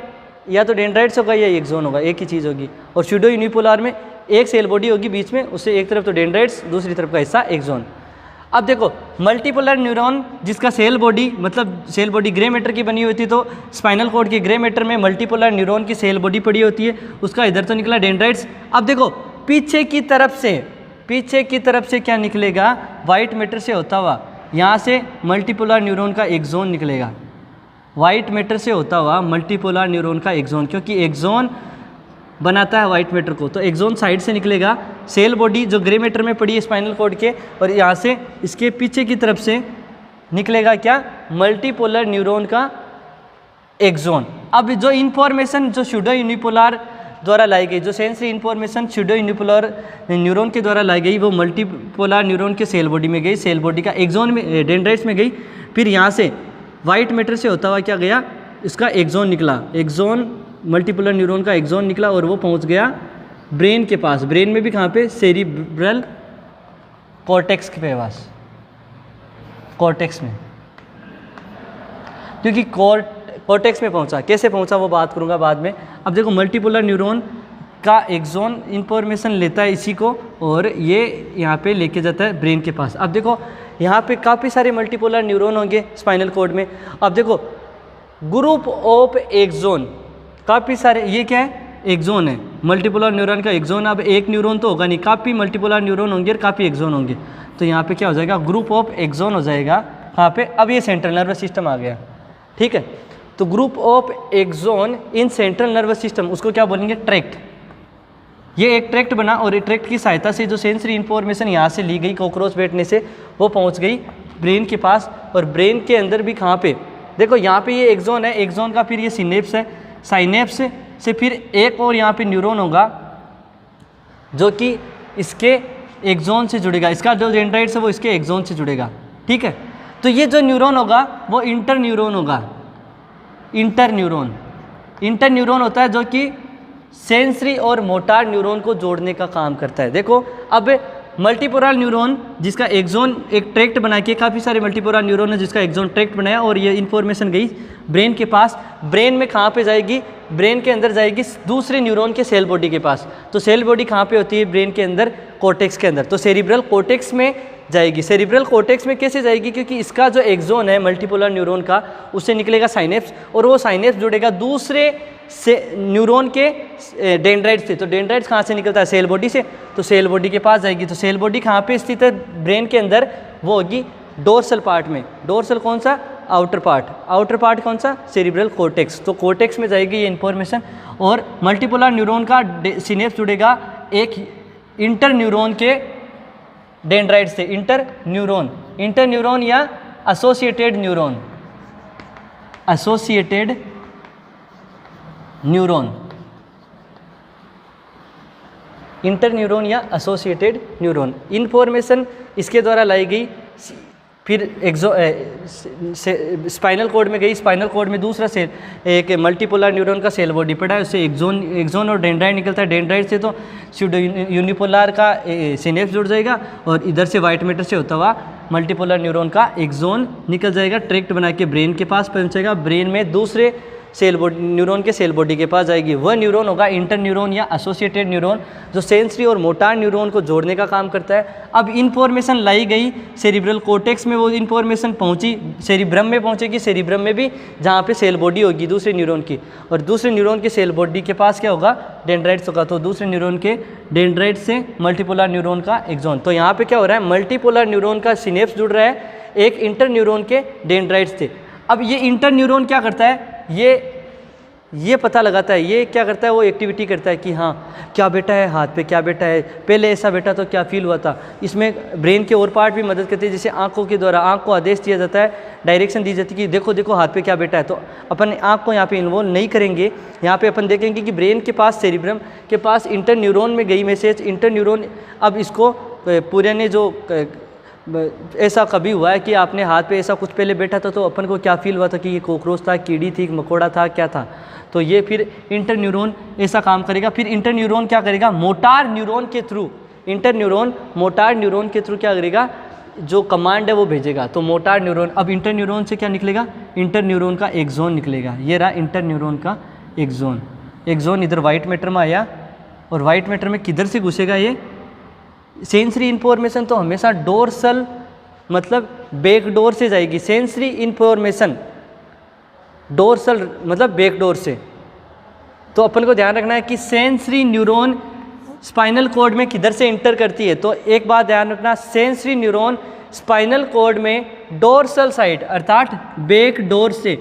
या तो डेंड्राइट्स होगा या एक्सोन होगा, एक ही चीज़ होगी। और स्यूडो यूनिपोलर में एक सेल बॉडी होगी बीच में, उससे एक तरफ तो डेंड्राइट्स, दूसरी तरफ का हिस्सा एक्सोन। अब देखो मल्टीपोलर न्यूरॉन जिसका सेल बॉडी, मतलब सेल बॉडी ग्रे मैटर की बनी होती है, तो स्पाइनल कॉर्ड के ग्रे मैटर में मल्टीपोलर न्यूरॉन की सेल बॉडी पड़ी होती है, उसका इधर तो निकला डेंड्राइट्स। अब देखो पीछे की तरफ से क्या निकलेगा, वाइट मैटर से होता हुआ यहाँ से मल्टीपोलर न्यूरॉन का एक्सोन निकलेगा, वाइट मैटर से होता हुआ मल्टीपोलर न्यूरॉन का एक्सोन, क्योंकि एक्सोन बनाता है वाइट मैटर को, तो एक्सोन साइड से निकलेगा। सेल बॉडी जो ग्रे मैटर में पड़ी है स्पाइनल कॉर्ड के, और यहाँ से इसके पीछे की तरफ से निकलेगा क्या, मल्टीपोलर न्यूरॉन का एक्सोन। अब जो इन्फॉर्मेशन जो स्यूडो यूनिपोलर द्वारा लाई गई, जो sensory information pseudo unipolar neuron के द्वारा लाई गई, वो मल्टीपोलर न्यूरॉन के सेल बॉडी में गई, सेल बॉडी का एक्सोन में डेंड्राइट्स में गई। फिर यहाँ से वाइट मैटर से होता हुआ क्या गया, इसका एक्सोन निकला, एक्सोन मल्टीपोलर न्यूरॉन का एक्सोन निकला और वो पहुंच गया ब्रेन के पास। ब्रेन में भी कहाँ पे, सेरिब्रल कॉर्टेक्स के पास, कॉर्टेक्स में, क्योंकि कॉर्टेक्स में पहुंचा। कैसे पहुंचा वो बात करूंगा बाद में। अब देखो मल्टीपोलर न्यूरॉन का एक्सोन इंफॉर्मेशन लेता है इसी को और ये यहाँ पे लेके जाता है ब्रेन के पास। अब देखो यहाँ पे काफ़ी सारे मल्टीपोलर न्यूरॉन होंगे स्पाइनल कॉर्ड में। अब देखो ग्रुप ऑफ एक्सोन, काफ़ी सारे, ये क्या है, एक्सोन है, मल्टीपोलर न्यूरॉन का एक्सोन। अब एक न्यूरॉन तो होगा नहीं, काफ़ी मल्टीपोलर न्यूरॉन होंगे और काफ़ी एक्सोन होंगे, तो यहाँ पे क्या हो जाएगा, ग्रुप ऑफ एक्सोन हो जाएगा। यहाँ पे अब ये सेंट्रल नर्वस सिस्टम आ गया, ठीक है। तो group of axon in central nervous system, उसको क्या बोलेंगे, ट्रैक्ट। ये एक ट्रैक्ट बना और एक ट्रैक्ट की सहायता से जो सेंसरी इन्फॉर्मेशन यहाँ से ली गई कॉकरोच बैठने से, वो पहुँच गई ब्रेन के पास। और ब्रेन के अंदर भी कहाँ पे, देखो यहाँ पे ये एक्सोन है, एक्सोन का फिर ये सिनेप्स है, साइनेप्स से फिर एक और यहाँ पे न्यूरॉन होगा जो कि इसके एक्सोन से जुड़ेगा, इसका जो डेंड्राइट्स है वो इसके एक्सोन से जुड़ेगा, ठीक है। तो ये जो न्यूरॉन होगा वो इंटर न्यूरॉन होगा। इंटर न्यूरॉन होता है जो कि सेंसरी और मोटार न्यूरॉन को जोड़ने का काम करता है। देखो अब मल्टीपोलर न्यूरॉन जिसका एक्सोन एक ट्रैक्ट बना के, काफ़ी सारे मल्टीपोलर न्यूरॉन है जिसका एक्सोन ट्रैक्ट बनाया और ये इन्फॉर्मेशन गई ब्रेन के पास। ब्रेन में कहाँ पे जाएगी? ब्रेन के अंदर जाएगी दूसरे न्यूरॉन के सेल बॉडी के पास। तो सेल बॉडी कहाँ पे होती है? ब्रेन के अंदर, कोर्टेक्स के अंदर। तो सेरिब्रल कोर्टेक्स में जाएगी। सेरिब्रल कोर्टेक्स में कैसे जाएगी? क्योंकि इसका जो एक्सोन है मल्टीपोलर न्यूरॉन का, उससे निकलेगा साइनेप्स और वो साइनेप्स जुड़ेगा दूसरे से न्यूरॉन के डेंड्राइट्स से। तो डेंड्राइट्स कहाँ से निकलता है? सेल बॉडी से। तो सेल बॉडी के पास जाएगी। तो सेल बॉडी कहाँ पे स्थित है ब्रेन के अंदर? वो होगी डोर्सल पार्ट में। डोर्सल कौन सा? Outer part. आउटर पार्ट कौन सा? Cerebral cortex. तो कोर्टेक्स में जाएगी ये इन्फॉर्मेशन और मल्टीपोलर न्यूरॉन का सिनेप्स जुड़ेगा एक इंटर न्यूरॉन के डेंड्राइट से। इंटर न्यूरॉन या associated neuron. Associated neuron, inter neuron या एसोसिएटेड न्यूरॉन। इन्फॉर्मेशन इसके द्वारा लाई गई, फिर स्पाइनल कॉर्ड में गई। स्पाइनल कॉर्ड में दूसरा सेल, एक मल्टीपोलर न्यूरॉन का सेल बॉडी पड़ा है, उससे एक्सोन और डेंड्राइट निकलता है। डेंड्राइट से तो स्यूडो यूनिपोलर का सिनेप्स जुड़ जाएगा और इधर से वाइट मैटर से होता हुआ मल्टीपोलर न्यूरॉन का एक्सोन निकल जाएगा, ट्रैक्ट बना के ब्रेन के पास पहुंचेगा। ब्रेन में दूसरे सेल बॉडी, न्यूरॉन के सेल बॉडी के पास जाएगी। वह न्यूरॉन होगा इंटर न्यूरॉन या एसोसिएटेड न्यूरॉन, जो सेंसरी और मोटार न्यूरॉन को जोड़ने का काम करता है। अब इन्फॉर्मेशन लाई गई सेरिब्रल कोर्टेक्स में, वो इन्फॉर्मेशन पहुंची सेरिब्रम में पहुंचेगी। सेरिब्रम में भी जहाँ पे सेल बॉडी होगी दूसरे न्यूरॉन की, और दूसरे न्यूरॉन के सेल बॉडी के पास क्या होगा? डेंड्राइट्स होगा। तो दूसरे न्यूरॉन के डेंड्राइट से मल्टीपोलर न्यूरॉन का एक्सोन। तो यहाँ पे क्या हो रहा है? मल्टीपोलर न्यूरॉन का सिनेप्स जुड़ रहा है एक इंटर न्यूरॉन के डेंड्राइट्स से। अब ये इंटर न्यूरॉन क्या करता है? ये पता लगाता है, ये क्या करता है? वो एक्टिविटी करता है कि हाँ क्या बेटा है, हाथ पे क्या बेटा है, पहले ऐसा बेटा तो क्या फील हुआ था। इसमें ब्रेन के और पार्ट भी मदद करते हैं, जैसे आंखों के द्वारा आंख को आदेश दिया जाता है, डायरेक्शन दी जाती है कि देखो देखो हाथ पे क्या बेटा है। तो अपन आंख को यहाँ पे इन्वॉल्व नहीं करेंगे, यहाँ पे अपन देखेंगे कि ब्रेन के पास, सेरिब्रम के पास इंटर न्यूरॉन में गई मैसेज। इंटर न्यूरॉन अब इसको पूरे ने जो ऐसा कभी हुआ है कि आपने हाथ पे ऐसा कुछ पहले बैठा था तो अपन को क्या फील हुआ था कि ये कॉकरोच था, कीड़ी थी, मकोड़ा था, क्या था। तो ये फिर इंटर न्यूरॉन ऐसा काम करेगा। फिर इंटर न्यूरॉन क्या करेगा? मोटार न्यूरॉन के through, inter neuron motor neuron के थ्रू क्या करेगा? जो कमांड है वो भेजेगा। तो मोटार न्यूरॉन, अब इंटर न्यूरॉन से क्या निकलेगा? इंटर न्यूरॉन का एक्सोन निकलेगा। ये रहा इंटर न्यूरॉन का एक्सोन। एक्सोन इधर वाइट मैटर में आया और वाइट मैटर में किधर से घुसेगा? ये सेंसरी इन्फॉर्मेशन तो हमेशा डोर्सल मतलब बैक डोर से जाएगी। सेंसरी इन्फॉर्मेशन डोर्सल मतलब बैक डोर से। तो अपन को ध्यान रखना है कि सेंसरी न्यूरॉन स्पाइनल कॉर्ड में किधर से इंटर करती है। तो एक बात ध्यान रखना, सेंसरी न्यूरॉन स्पाइनल कॉर्ड में डोर्सल साइड अर्थात बैक डोर से।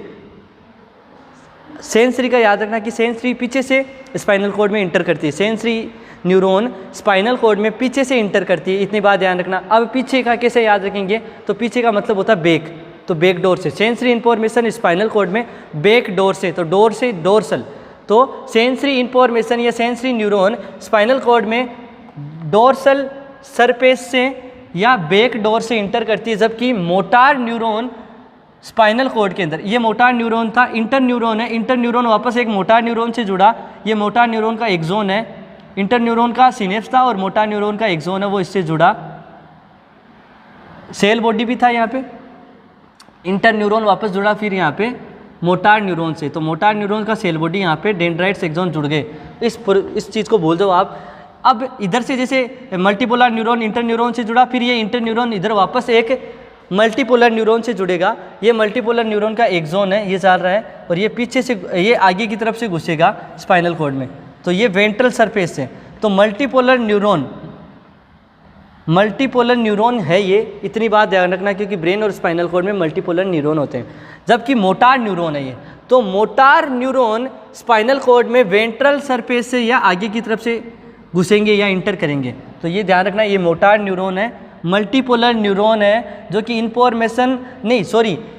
सेंसरी का याद रखना कि सेंसरी पीछे से स्पाइनल कॉर्ड में इंटर करती है। सेंसरी न्यूरॉन स्पाइनल कॉर्ड में पीछे से इंटर करती है, इतनी बात ध्यान रखना। अब पीछे का कैसे याद रखेंगे? तो पीछे का मतलब होता है बैक, तो बैक डोर से। सेंसरी इंफॉर्मेशन स्पाइनल कॉर्ड में बैक डोर से, तो डोर से डोर्सल। तो सेंसरी इंफॉर्मेशन या सेंसरी न्यूरॉन स्पाइनल कॉर्ड में डोर्सल सरफेस से या बैक डोर से इंटर करती है, जबकि मोटार न्यूरॉन स्पाइनल कॉर्ड के अंदर, ये मोटार न्यूरॉन था, इंटर न्यूरॉन है। इंटर न्यूरॉन वापस एक मोटार न्यूरॉन से जुड़ा, ये मोटार न्यूरॉन का एक्सोन है। इंटर न्यूरॉन का सिनेप्स था और मोटार न्यूरॉन का एक्सोन है, वो इससे जुड़ा। सेल बॉडी भी था यहाँ पे। इंटर न्यूरॉन वापस जुड़ा फिर यहाँ पे मोटार न्यूरॉन से, तो मोटार न्यूरॉन का सेल बॉडी यहाँ पे डेंड्राइट्स एक्सोन जुड़ गए। इस चीज़ को भूल जाओ आप। अब इधर से जैसे मल्टीपोलर न्यूरॉन इंटर न्यूरॉन से जुड़ा, फिर ये इंटर न्यूरॉन इधर वापस एक मल्टीपोलर न्यूरॉन से जुड़ेगा। ये मल्टीपोलर न्यूरॉन का एक्सोन है, ये चल रहा है, और ये पीछे से, ये आगे की तरफ से घुसेगा स्पाइनल कॉर्ड में। तो ये वेंट्रल सरफेस से। तो मल्टीपोलर न्यूरॉन है ये, इतनी बात ध्यान रखना, क्योंकि ब्रेन और स्पाइनल कॉर्ड में मल्टीपोलर न्यूरॉन होते हैं। जबकि मोटार न्यूरॉन है ये, तो मोटार न्यूरॉन स्पाइनल कॉर्ड में वेंट्रल सरफेस से या आगे की तरफ से घुसेंगे या इंटर करेंगे। तो ये ध्यान रखना, ये मोटार न्यूरॉन है। मल्टीपोलर न्यूरॉन है जो कि इन्फॉर्मेशन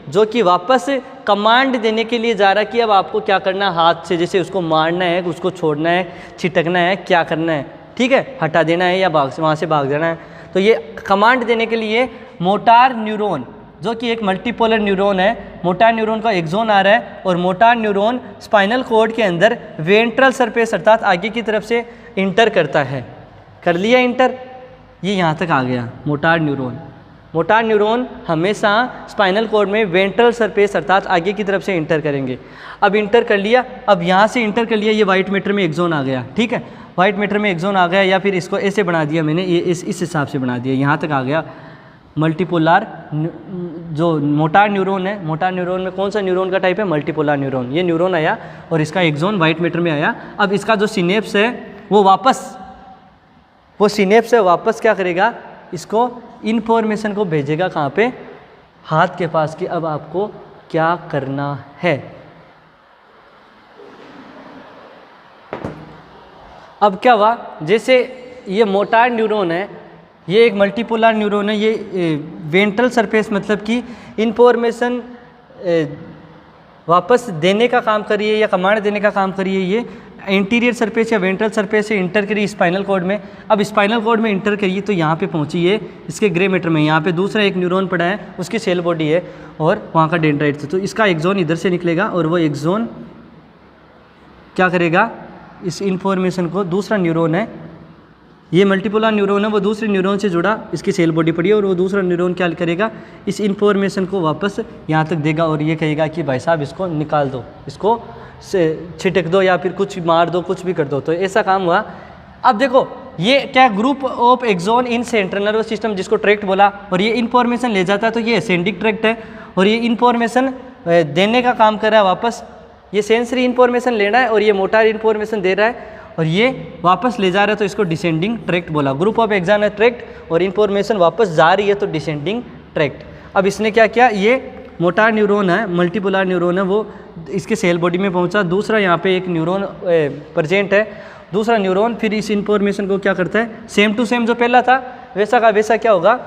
जो कि वापस कमांड देने के लिए जा रहा है कि अब आपको क्या करना है, हाथ से जैसे उसको मारना है, उसको छोड़ना है, छिटकना है, क्या करना है, ठीक है, हटा देना है या वहाँ से भाग जाना है। तो ये कमांड देने के लिए मोटार न्यूरॉन जो कि एक मल्टीपोलर न्यूरॉन है, मोटार न्यूरॉन का एक्सोन आ रहा है और मोटार न्यूरॉन स्पाइनल कॉर्ड के अंदर वेंट्रल सरफेस अर्थात आगे की तरफ से इंटर करता है। कर लिया इंटर, ये यहाँ तक आ गया मोटार न्यूरॉन। मोटार न्यूरॉन हमेशा स्पाइनल कॉर्ड में वेंट्रल सरफेस अर्थात आगे की तरफ से इंटर करेंगे। अब इंटर कर लिया, अब यहाँ से इंटर कर लिया, ये वाइट मैटर में एक्सोन आ गया, ठीक है, वाइट मैटर में एक्सोन आ गया, या फिर इसको ऐसे बना दिया मैंने, ये इस हिसाब से बना दिया, यहाँ तक आ गया मल्टीपोलर। जो मोटार न्यूरॉन है, मोटार न्यूरॉन में कौन सा न्यूरॉन का टाइप है, मल्टीपोलर न्यूरॉन। ये न्यूरॉन आया और इसका एक्सोन वाइट मैटर में आया। अब इसका जो सिनेप्स है वो सिनेप्स है वापस क्या करेगा, इसको इन्फॉर्मेशन को भेजेगा कहाँ पे, हाथ के पास, कि अब आपको क्या करना है। अब क्या हुआ, जैसे ये मोटार न्यूरॉन है, ये एक मल्टीपोलर न्यूरॉन है, ये वेंट्रल सरफेस मतलब कि इन्फॉर्मेशन वापस देने का काम करिए या कमांड देने का काम करिए, ये इंटीरियर सरफेस या वेंट्रल सरफेस से इंटर करिए स्पाइनल कॉर्ड में। अब स्पाइनल कॉर्ड में इंटर करिए तो यहाँ पे पहुँची है इसके ग्रे मैटर में, यहाँ पे दूसरा एक न्यूरॉन पड़ा है, उसकी सेल बॉडी है और वहाँ का डेंड्राइट है, तो इसका एक्सोन इधर से निकलेगा और वो एक्सोन क्या करेगा, इस इंफॉर्मेशन को, दूसरा न्यूरॉन है, ये मल्टीपोलर न्यूरॉन है, वो दूसरे न्यूरॉन से जुड़ा, इसकी सेल बॉडी पड़ी है और वो दूसरा न्यूरॉन क्या करेगा, इस इंफॉर्मेशन को वापस यहाँ तक देगा और ये कहेगा कि भाई साहब इसको निकाल दो, इसको छिटक दो या फिर कुछ मार दो, कुछ भी कर दो। तो ऐसा काम हुआ। अब देखो ये क्या, group of axon in central nervous system, जिसको ट्रैक्ट बोला, और ये इंफॉर्मेशन ले जाता है, तो ये असेंडिक ट्रैक्ट है और ये इंफॉर्मेशन देने का काम कर रहा है वापस, ये सेंसरी इंफॉर्मेशन लेना है और ये मोटार इंफॉर्मेशन दे रहा है और ये वापस ले जा रहा है, तो इसको डिसेंडिंग ट्रैक्ट बोला। ग्रुप ऑफ एक्सोन है ट्रैक्ट और इंफॉर्मेशन वापस जा रही है तो डिसेंडिंग ट्रैक्ट। अब इसने क्या किया, ये मोटार न्यूरॉन है, मल्टीपोलर न्यूरॉन है, वो इसके सेल बॉडी में पहुंचा, दूसरा यहाँ पे एक न्यूरॉन प्रेजेंट है, दूसरा न्यूरॉन फिर इस इंफॉर्मेशन को क्या करता है, सेम टू सेम जो पहला था वैसा का वैसा क्या होगा,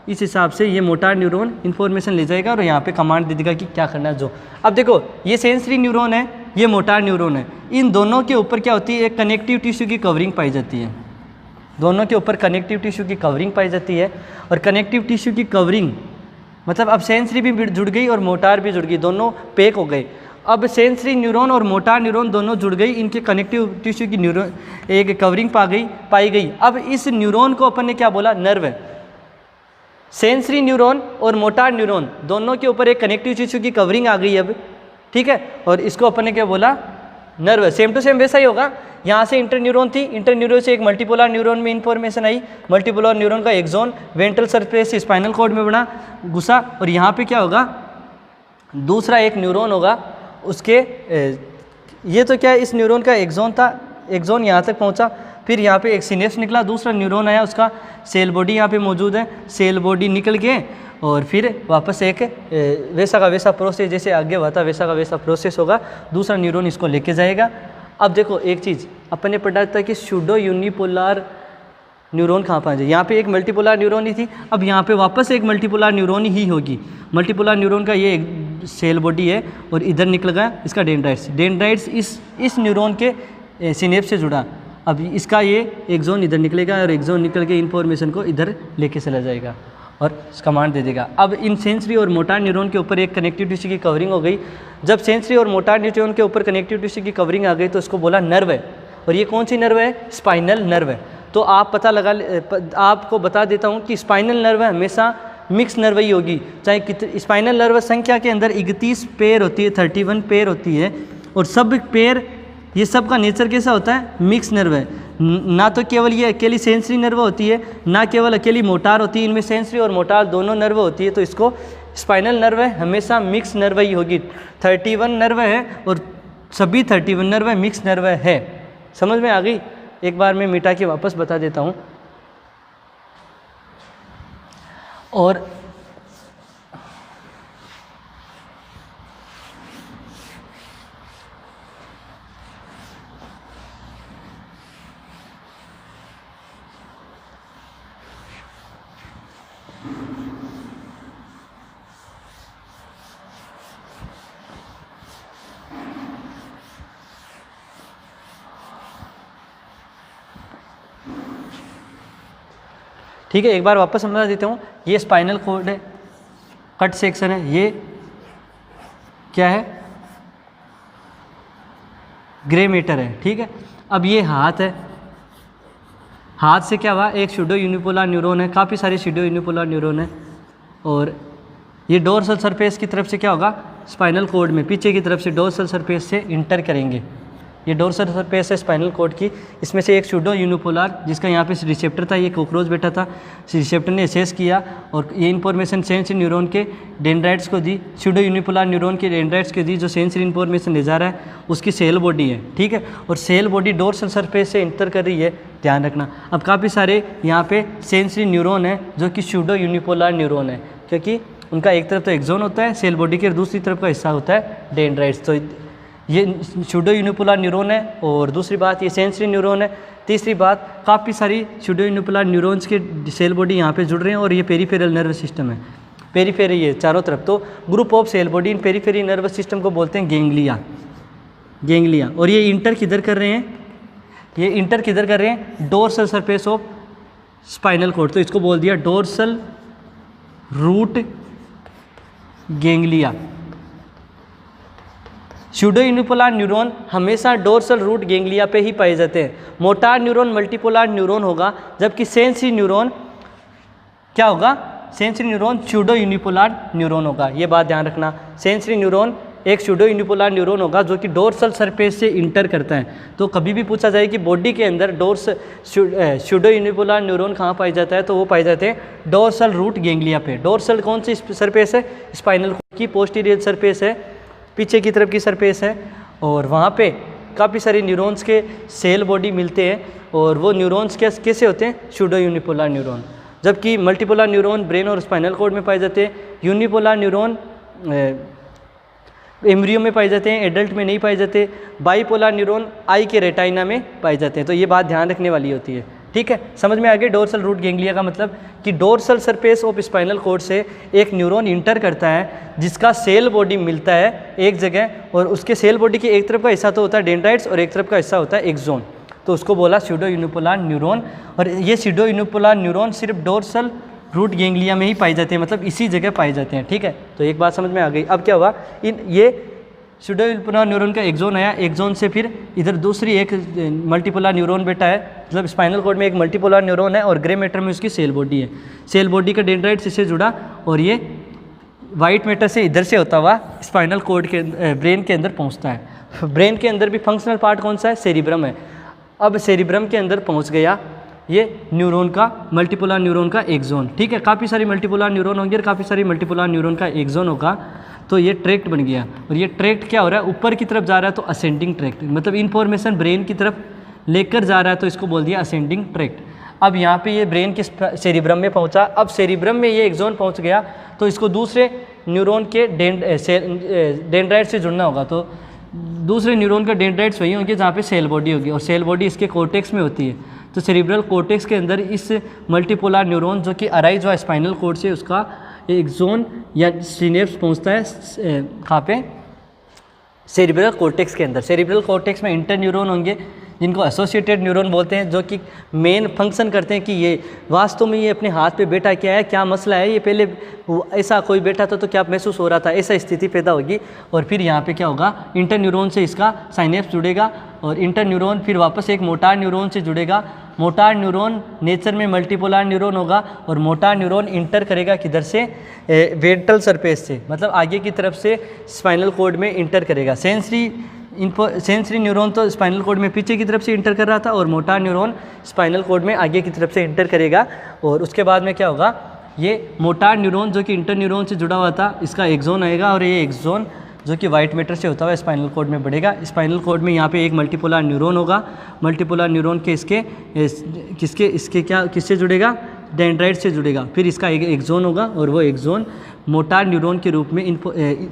इस हिसाब से ये मोटार न्यूरॉन इंफॉर्मेशन ले जाएगा और यहाँ पे कमांड दे देगा कि क्या करना है जो। अब देखो ये सेंसरी न्यूरॉन है, ये मोटार न्यूरॉन है, इन दोनों के ऊपर क्या होती है, एक कनेक्टिव टिश्यू की कवरिंग पाई जाती है, दोनों के ऊपर कनेक्टिव टिश्यू की कवरिंग पाई जाती है। और कनेक्टिव टिश्यू की कवरिंग मतलब अब सेंसरी भी जुड़ गई और मोटार भी जुड़ गई, दोनों पैक हो गए। अब सेंसरी न्यूरॉन और मोटार न्यूरॉन दोनों जुड़ गई, इनके कनेक्टिव टिश्यू की न्यूरॉन एक कवरिंग पाई गई। अब इस न्यूरॉन को अपन ने क्या बोला, नर्व है। सेंसरी न्यूरॉन और मोटार न्यूरॉन दोनों के ऊपर एक कनेक्टिव टिश्यू की कवरिंग आ गई अब, ठीक है, और इसको अपन ने क्या बोला, नर्व। सेम टू सेम वैसा ही होगा, यहाँ से इंटर न्यूरॉन थी, इंटर न्यूरॉन से एक मल्टीपोलर न्यूरॉन में इंफॉर्मेशन आई, मल्टीपोलर न्यूरॉन का एक्सोन वेंट्रल सरफेस से स्पाइनल कॉर्ड में बना घुसा और यहाँ पे क्या होगा, दूसरा एक न्यूरॉन होगा उसके, ये तो क्या है, इस न्यूरॉन का एक्सोन था, एक्सोन यहाँ तक पहुँचा, फिर यहाँ पे एक सिनेप्स निकला, दूसरा न्यूरॉन आया, उसका सेल बॉडी यहाँ पे मौजूद है, सेल बॉडी निकल के और फिर वापस एक वैसा का वैसा प्रोसेस, जैसे आगे हुआ था वैसा का वैसा प्रोसेस होगा, दूसरा न्यूरॉन इसको लेके जाएगा। अब देखो एक चीज़ अपन ने पढ़ा था कि सूडो यूनिपोलर न्यूरॉन कहाँ पाए जाए, यहाँ पे एक मल्टीपोलर न्यूरॉन ही थी, अब यहाँ पे वापस एक मल्टीपोलर न्यूरॉन ही होगी। मल्टीपोलर न्यूरॉन का ये सेल बॉडी है और इधर निकल गया इसका डेंड्राइट्स, डेंड्राइट्स इस न्यूरॉन के सिनेप्स से जुड़ा। अब इसका ये एक्सोन इधर निकलेगा और एक्सोन निकल के इन्फॉर्मेशन को इधर लेके चला जाएगा और कमांड दे देगा। अब इन सेंसरी और मोटार न्यूरॉन के ऊपर एक कनेक्टिव टिश्यू की कवरिंग हो गई। जब सेंसरी और मोटार न्यूरॉन के ऊपर कनेक्टिव टिश्यू की कवरिंग आ गई तो उसको बोला नर्व है, और ये कौन सी नर्व है, स्पाइनल नर्व है। तो आप आपको बता देता हूँ कि स्पाइनल नर्व हमेशा मिक्स नर्व ही होगी, चाहे कितने स्पाइनल नर्व संख्या के अंदर 31 पेयर होती है, 31 पेयर होती है, और सब पेयर ये सब का नेचर कैसा होता है, मिक्स नर्व है। ना तो केवल ये अकेली सेंसरी नर्व होती है, ना केवल अकेली मोटार होती है, इनमें सेंसरी और मोटार दोनों नर्व होती है, तो इसको स्पाइनल नर्व है हमेशा मिक्स नर्व ही होगी। 31 नर्व है और सभी 31 नर्व मिक्स नर्व है। समझ में आ गई? एक बार मैं मिटा के वापस बता देता हूँ। और ठीक है, एक बार वापस समझा देता हूँ। ये स्पाइनल कॉर्ड है, कट सेक्शन है, ये क्या है, ग्रे मैटर है, ठीक है। अब ये हाथ है, हाथ से क्या हुआ, एक सूडो यूनिपोलर न्यूरॉन है, काफ़ी सारे सूडो यूनिपोलर न्यूरॉन है, और ये डोर्सल सरफेस की तरफ से क्या होगा, स्पाइनल कॉर्ड में पीछे की तरफ से डोर्सल सरफेस से इंटर करेंगे। ये डोर्सल सरफेस है स्पाइनल कॉर्ड की, इसमें से एक सूडो यूनिपोलर जिसका यहाँ पे रिसेप्टर था, ये कॉकरोच बैठा था, रिसेप्टर ने असेस किया और ये इन्फॉर्मेशन सेंसरी न्यूरॉन के डेंड्राइट्स को दी, सूडो यूनिपोलर न्यूरॉन के डेंड्राइट्स को दी, जो सेंसरी इन्फॉर्मेशन ले जा रहा है उसकी सेल बॉडी है, ठीक है। और सेल बॉडी डोर्सल सरफेस से इंटर कर रही है, ध्यान रखना। अब काफ़ी सारे यहाँ पे सेंसरी न्यूरॉन है जो कि सूडो यूनिपोलर न्यूरॉन है, क्योंकि उनका एक तरफ तो एक्सोन होता है सेल बॉडी के, और दूसरी तरफ का हिस्सा होता है डेंड्राइट्स। तो ये सूडो यूनिपोलर न्यूरॉन है, और दूसरी बात ये सेंसरी न्यूरॉन है। तीसरी बात, काफ़ी सारी सूडो यूनिपोलर न्यूरॉन्स के सेल बॉडी यहाँ पे जुड़ रहे हैं, और ये पेरिफेरल नर्वस सिस्टम है, पेरिफेरी है चारों तरफ। तो group of cell body in periphery nervous system को बोलते हैं गेंगलिया, गेंगलिया। और ये इंटर किधर कर रहे हैं, ये इंटर किधर कर रहे हैं, dorsal surface of spinal cord, तो इसको बोल दिया dorsal root ganglia. Pseudo unipolar neuron हमेशा डोर्सल रूट गेंगलिया पे ही पाए जाते हैं। मोटार न्यूरॉन मल्टीपोलर न्यूरॉन होगा, जबकि सेंसरी न्यूरॉन क्या होगा, sensory neuron pseudo unipolar neuron होगा। ये बात ध्यान रखना, सेंसरी न्यूरॉन एक सूडो यूनिपोलर न्यूरॉन होगा जो कि डोर्सल सरफेस से इंटर करता है। तो कभी भी पूछा जाए कि बॉडी के अंदर सूडो यूनिपोलर न्यूरॉन कहाँ पाया जाता है, तो वो पाए जाते हैं डोर्सल रूट गेंगलिया पे। डोर्सल कौन सी सरफेस है, स्पाइनल की पोस्टीरियर सरफेस है, पीछे की तरफ की सरफेस है, और वहाँ पे काफ़ी सारे न्यूरॉन्स के सेल बॉडी मिलते हैं, और वो न्यूरॉन्स कैसे होते हैं, सूडो यूनिपोलर न्यूरॉन। जबकि मल्टीपोलर न्यूरॉन ब्रेन और स्पाइनल कॉर्ड में पाए जाते हैं, यूनिपोलर न्यूरॉन एम्ब्रियो में पाए जाते हैं, एडल्ट में नहीं पाए जाते। बाईपोलर न्यूरॉन आई के रेटाइना में पाए जाते हैं। तो ये बात ध्यान रखने वाली होती है, ठीक है। समझ में आ गया डोर्सल रूट गेंगलिया का मतलब कि dorsal surface of spinal cord से एक न्यूरॉन इंटर करता है जिसका सेल बॉडी मिलता है एक जगह, और उसके सेल बॉडी के एक तरफ का हिस्सा तो होता है डेंड्राइट्स और एक तरफ का हिस्सा होता है एक्सोन, तो उसको बोला सूडो यूनिपोलर न्यूरॉन। और ये सूडो यूनिपोलर न्यूरॉन सिर्फ डोर्सल रूट गेंगलिया में ही पाए जाते हैं, मतलब इसी जगह पाए जाते हैं, ठीक है। तो एक बात समझ में आ गई। अब क्या हुआ, ये सूडो यूनिपोलर न्यूरॉन का एक्सोन आया, एक्सोन से फिर इधर दूसरी एक मल्टीपोलर न्यूरॉन बैठा है, मतलब स्पाइनल कॉर्ड में एक मल्टीपोलर न्यूरॉन है और ग्रे मैटर में उसकी सेल बॉडी है। सेल बॉडी का डेंड्राइट्स इससे जुड़ा, और ये वाइट मैटर से इधर से होता हुआ स्पाइनल कॉर्ड के ब्रेन के अंदर पहुंचता है। ब्रेन के अंदर भी फंक्शनल पार्ट कौन सा है, सेरिब्रम है। अब सेरिब्रम के अंदर पहुंच गया ये न्यूरॉन का, मल्टीपोलर न्यूरॉन का एक्सोन, ठीक है। काफ़ी सारी मल्टीपोलर न्यूरॉन होंगे और काफ़ी सारी मल्टीपोलर न्यूरॉन का एक्सोन होगा, तो ये ट्रैक्ट बन गया। और ये ट्रैक्ट क्या हो रहा है, ऊपर की तरफ जा रहा है, तो असेंडिंग ट्रैक्ट, मतलब इन्फॉर्मेशन ब्रेन की तरफ लेकर जा रहा है, तो इसको बोल दिया असेंडिंग ट्रैक्ट। अब यहाँ पे ये ब्रेन के सेरिब्रम में पहुँचा, अब सेरिब्रम में ये एक्सोन पहुँच गया, तो इसको दूसरे न्यूरॉन के डेंड्राइट से जुड़ना होगा। तो दूसरे न्यूरॉन का डेंड्राइट्स वही होंगे जहाँ पे सेल बॉडी होगी, और सेल बॉडी इसके कोर्टेक्स में होती है। तो सेरिब्रल कोर्टेक्स के अंदर इस मल्टीपोलर न्यूरॉन जो कि अराइज हुआ स्पाइनल कॉर्ड से, उसका एक्सोन या सिनेप्स पहुंचता है कहाँ पे, सेरिब्रल कोर्टेक्स के अंदर। सेरिब्रल कोर्टेक्स में इंटर न्यूरॉन होंगे जिनको एसोसिएटेड न्यूरॉन बोलते हैं, जो कि मेन फंक्शन करते हैं कि ये वास्तव में ये अपने हाथ पे बैठा क्या है, क्या मसला है, ये पहले ऐसा कोई बैठा था तो क्या महसूस हो रहा था, ऐसा स्थिति पैदा होगी। और फिर यहाँ पे क्या होगा, इंटर न्यूरॉन से इसका साइनेप्स जुड़ेगा, और इंटर न्यूरॉन फिर वापस एक मोटार न्यूरॉन से जुड़ेगा। मोटार न्यूरॉन नेचर में मल्टीपोलर न्यूरॉन होगा, और मोटार न्यूरॉन इंटर करेगा किधर से, वेंट्रल सरफेस से, मतलब आगे की तरफ से स्पाइनल कॉर्ड में इंटर करेगा। सेंसरी न्यूरॉन तो स्पाइनल कॉर्ड में पीछे की तरफ से इंटर कर रहा था, और मोटार न्यूरॉन स्पाइनल कॉर्ड में आगे की तरफ से इंटर करेगा। और उसके बाद में क्या होगा, ये मोटार न्यूरॉन जो कि इंटर न्यूरॉन से जुड़ा हुआ था, इसका एक्सोन आएगा, और ये एक्सोन जो कि वाइट मैटर से होता हुआ स्पाइनल कॉर्ड में बढ़ेगा। स्पाइनल कॉर्ड में यहाँ पे एक मल्टीपोलर न्यूरॉन होगा, मल्टीपोलर न्यूरॉन के किससे जुड़ेगा, डेंड्राइट से जुड़ेगा। फिर इसका एक एक्सोन होगा, और वो एक्सोन मोटार न्यूरॉन के रूप में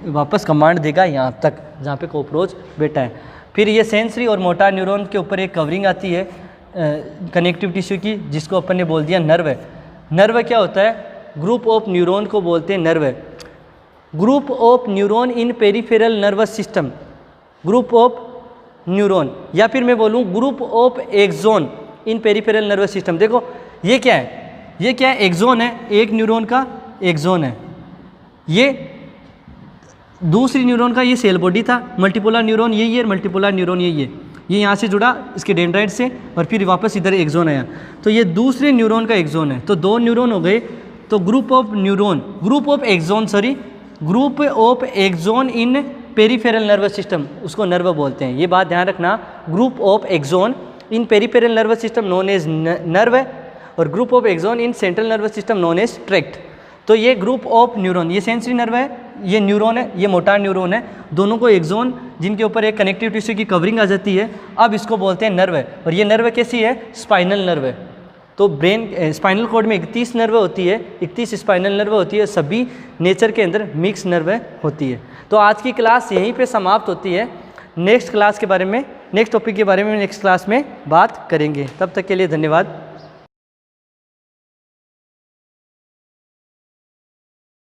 वापस कमांड देगा यहाँ तक जहाँ पे कॉकरोच बैठा है। फिर ये सेंसरी और मोटार न्यूरॉन के ऊपर एक कवरिंग आती है कनेक्टिव टिश्यू की, जिसको अपन ने बोल दिया नर्व है। नर्व क्या होता है, ग्रुप ऑफ न्यूरॉन को बोलते हैं नर्व है। Group of neuron in peripheral nervous system, group of neuron, या फिर मैं बोलूँ group of axon in peripheral nervous system. देखो ये क्या है, ये क्या है, एक्सोन है, एक न्यूरॉन का एक्सोन है, ये दूसरी न्यूरॉन का ये सेल बॉडी था, मल्टीपोलर न्यूरॉन यही है, मल्टीपोलर न्यूरॉन यही है, ये यहाँ से जुड़ा इसके डेंड्राइट से और फिर वापस इधर एक्सोन आया, तो ये दूसरे न्यूरॉन का एक्सोन है। तो 2 न्यूरॉन हो गए, तो group of axon in peripheral nervous system, उसको नर्व बोलते हैं, ये बात ध्यान रखना। Group of axon in peripheral nervous system known as nerve और group of axon in central nervous system known as tract. तो ये ग्रुप ऑफ न्यूरॉन, ये सेंसरी नर्व है, ये न्यूरॉन है, ये मोटार न्यूरॉन है, दोनों को एक्सोन जिनके ऊपर एक कनेक्टिव टिश्यू की कवरिंग आ जाती है, अब इसको बोलते हैं नर्व है। और ये नर्व कैसी है? स्पाइनल नर्व है। तो ब्रेन स्पाइनल कॉर्ड में 31 नर्व होती है, 31 स्पाइनल नर्व होती है, सभी नेचर के अंदर मिक्स नर्व होती है। तो आज की क्लास यहीं पे समाप्त होती है। नेक्स्ट क्लास के बारे में, नेक्स्ट टॉपिक के बारे में नेक्स्ट क्लास में बात करेंगे। तब तक के लिए धन्यवाद।